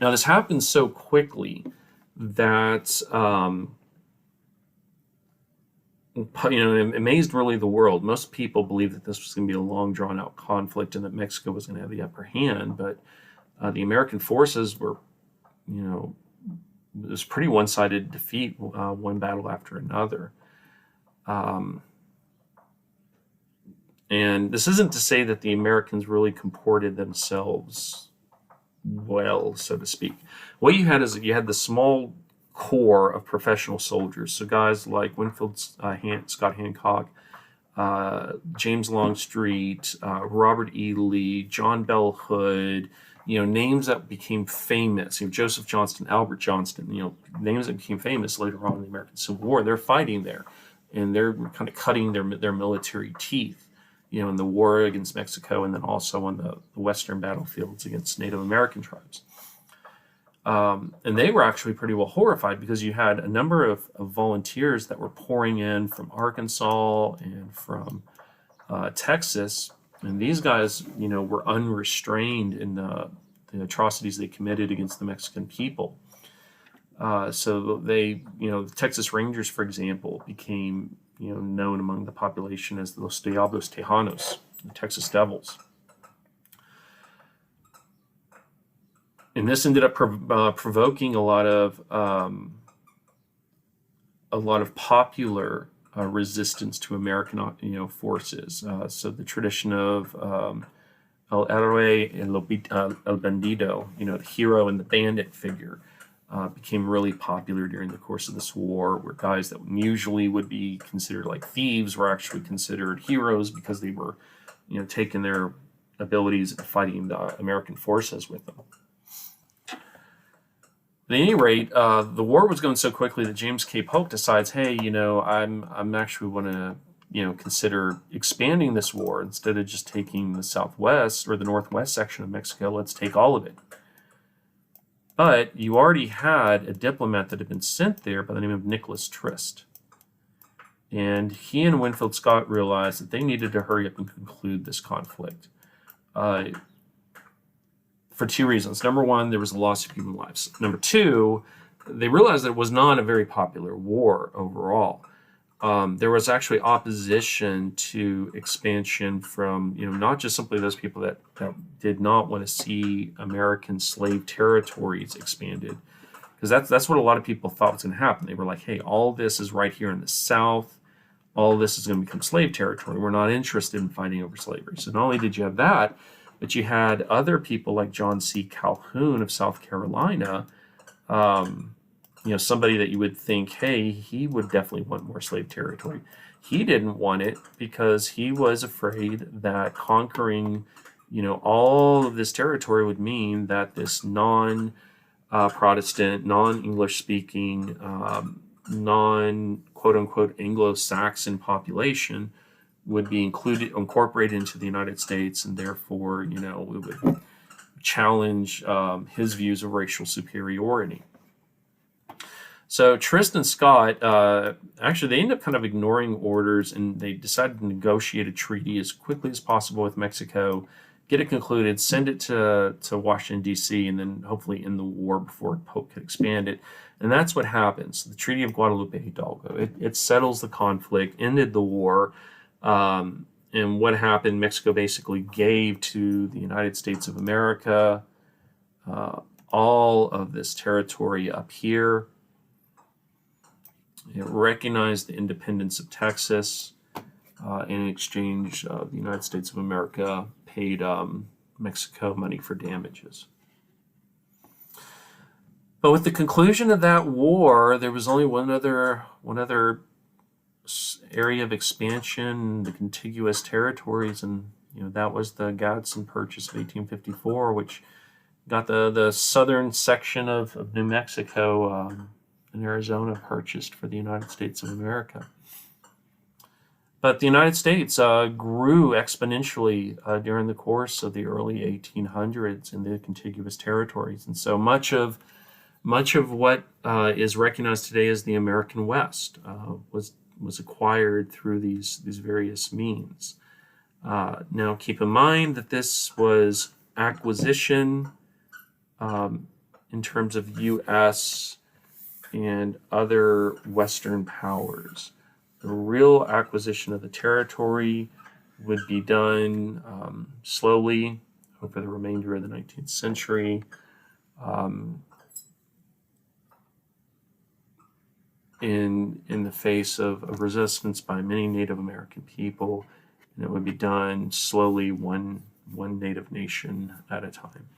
Now, this happened so quickly that it amazed really the world. Most people believed that this was going to be a long, drawn-out conflict and that Mexico was going to have the upper hand, but the American forces were, it was pretty one-sided defeat, one battle after another. And this isn't to say that the Americans really comported themselves well, so to speak. What you had is you had the small core of professional soldiers. So guys like Winfield Scott Hancock, James Longstreet, Robert E. Lee, John Bell Hood, names that became famous. Joseph Johnston, Albert Johnston, names that became famous later on in the American Civil War. They're fighting there, and they're kind of cutting their military teeth, in the war against Mexico, and then also on the Western battlefields against Native American tribes. And they were actually pretty well horrified because you had a number of volunteers that were pouring in from Arkansas and from Texas. And these guys, were unrestrained in the atrocities they committed against the Mexican people. So they, the Texas Rangers, for example, became, known among the population as Los Diablos Tejanos, the Texas Devils. And this ended up provoking a lot of popular resistance to American, forces. So the tradition of El Héroe El Bandido, the hero and the bandit figure, became really popular during the course of this war, where guys that usually would be considered like thieves were actually considered heroes because they were, taking their abilities and fighting the American forces with them. At any rate, the war was going so quickly that James K. Polk decides, hey, I'm actually want to, consider expanding this war instead of just taking the southwest or the northwest section of Mexico. Let's take all of it. But you already had a diplomat that had been sent there by the name of Nicholas Trist. And he and Winfield Scott realized that they needed to hurry up and conclude this conflict. For two reasons. Number one, there was a loss of human lives. Number two, they realized that it was not a very popular war overall. There was actually opposition to expansion from, not just simply those people that did not want to see American slave territories expanded, because that's what a lot of people thought was going to happen. They were like, hey, all this is right here in the South. All this is going to become slave territory. We're not interested in fighting over slavery. So not only did you have that, but you had other people like John C. Calhoun of South Carolina, somebody that you would think, hey, he would definitely want more slave territory. He didn't want it because he was afraid that conquering, all of this territory would mean that this non-Protestant, non-English speaking, non-quote-unquote Anglo-Saxon population would be incorporated into the United States, and therefore, it would challenge his views of racial superiority. So Trist and Scott, actually, they ended up kind of ignoring orders, and they decided to negotiate a treaty as quickly as possible with Mexico, get it concluded, send it to Washington, D.C., and then hopefully end the war before Polk could expand it. And that's what happens. The Treaty of Guadalupe Hidalgo, it settles the conflict, ended the war. And what happened, Mexico basically gave to the United States of America all of this territory up here. It recognized the independence of Texas. In exchange, the United States of America paid Mexico money for damages. But with the conclusion of that war, there was only one other area of expansion, the contiguous territories, and that was the Gadsden Purchase of 1854, which got the southern section of New Mexico and Arizona purchased for the United States of America. But the United States grew exponentially during the course of the early 1800s in the contiguous territories, and so much of what is recognized today as the American West was acquired through these various means. Now, keep in mind that this was acquisition in terms of U.S. and other Western powers. The real acquisition of the territory would be done slowly over the remainder of the 19th century. In the face of resistance by many Native American people, and it would be done slowly, one Native nation at a time.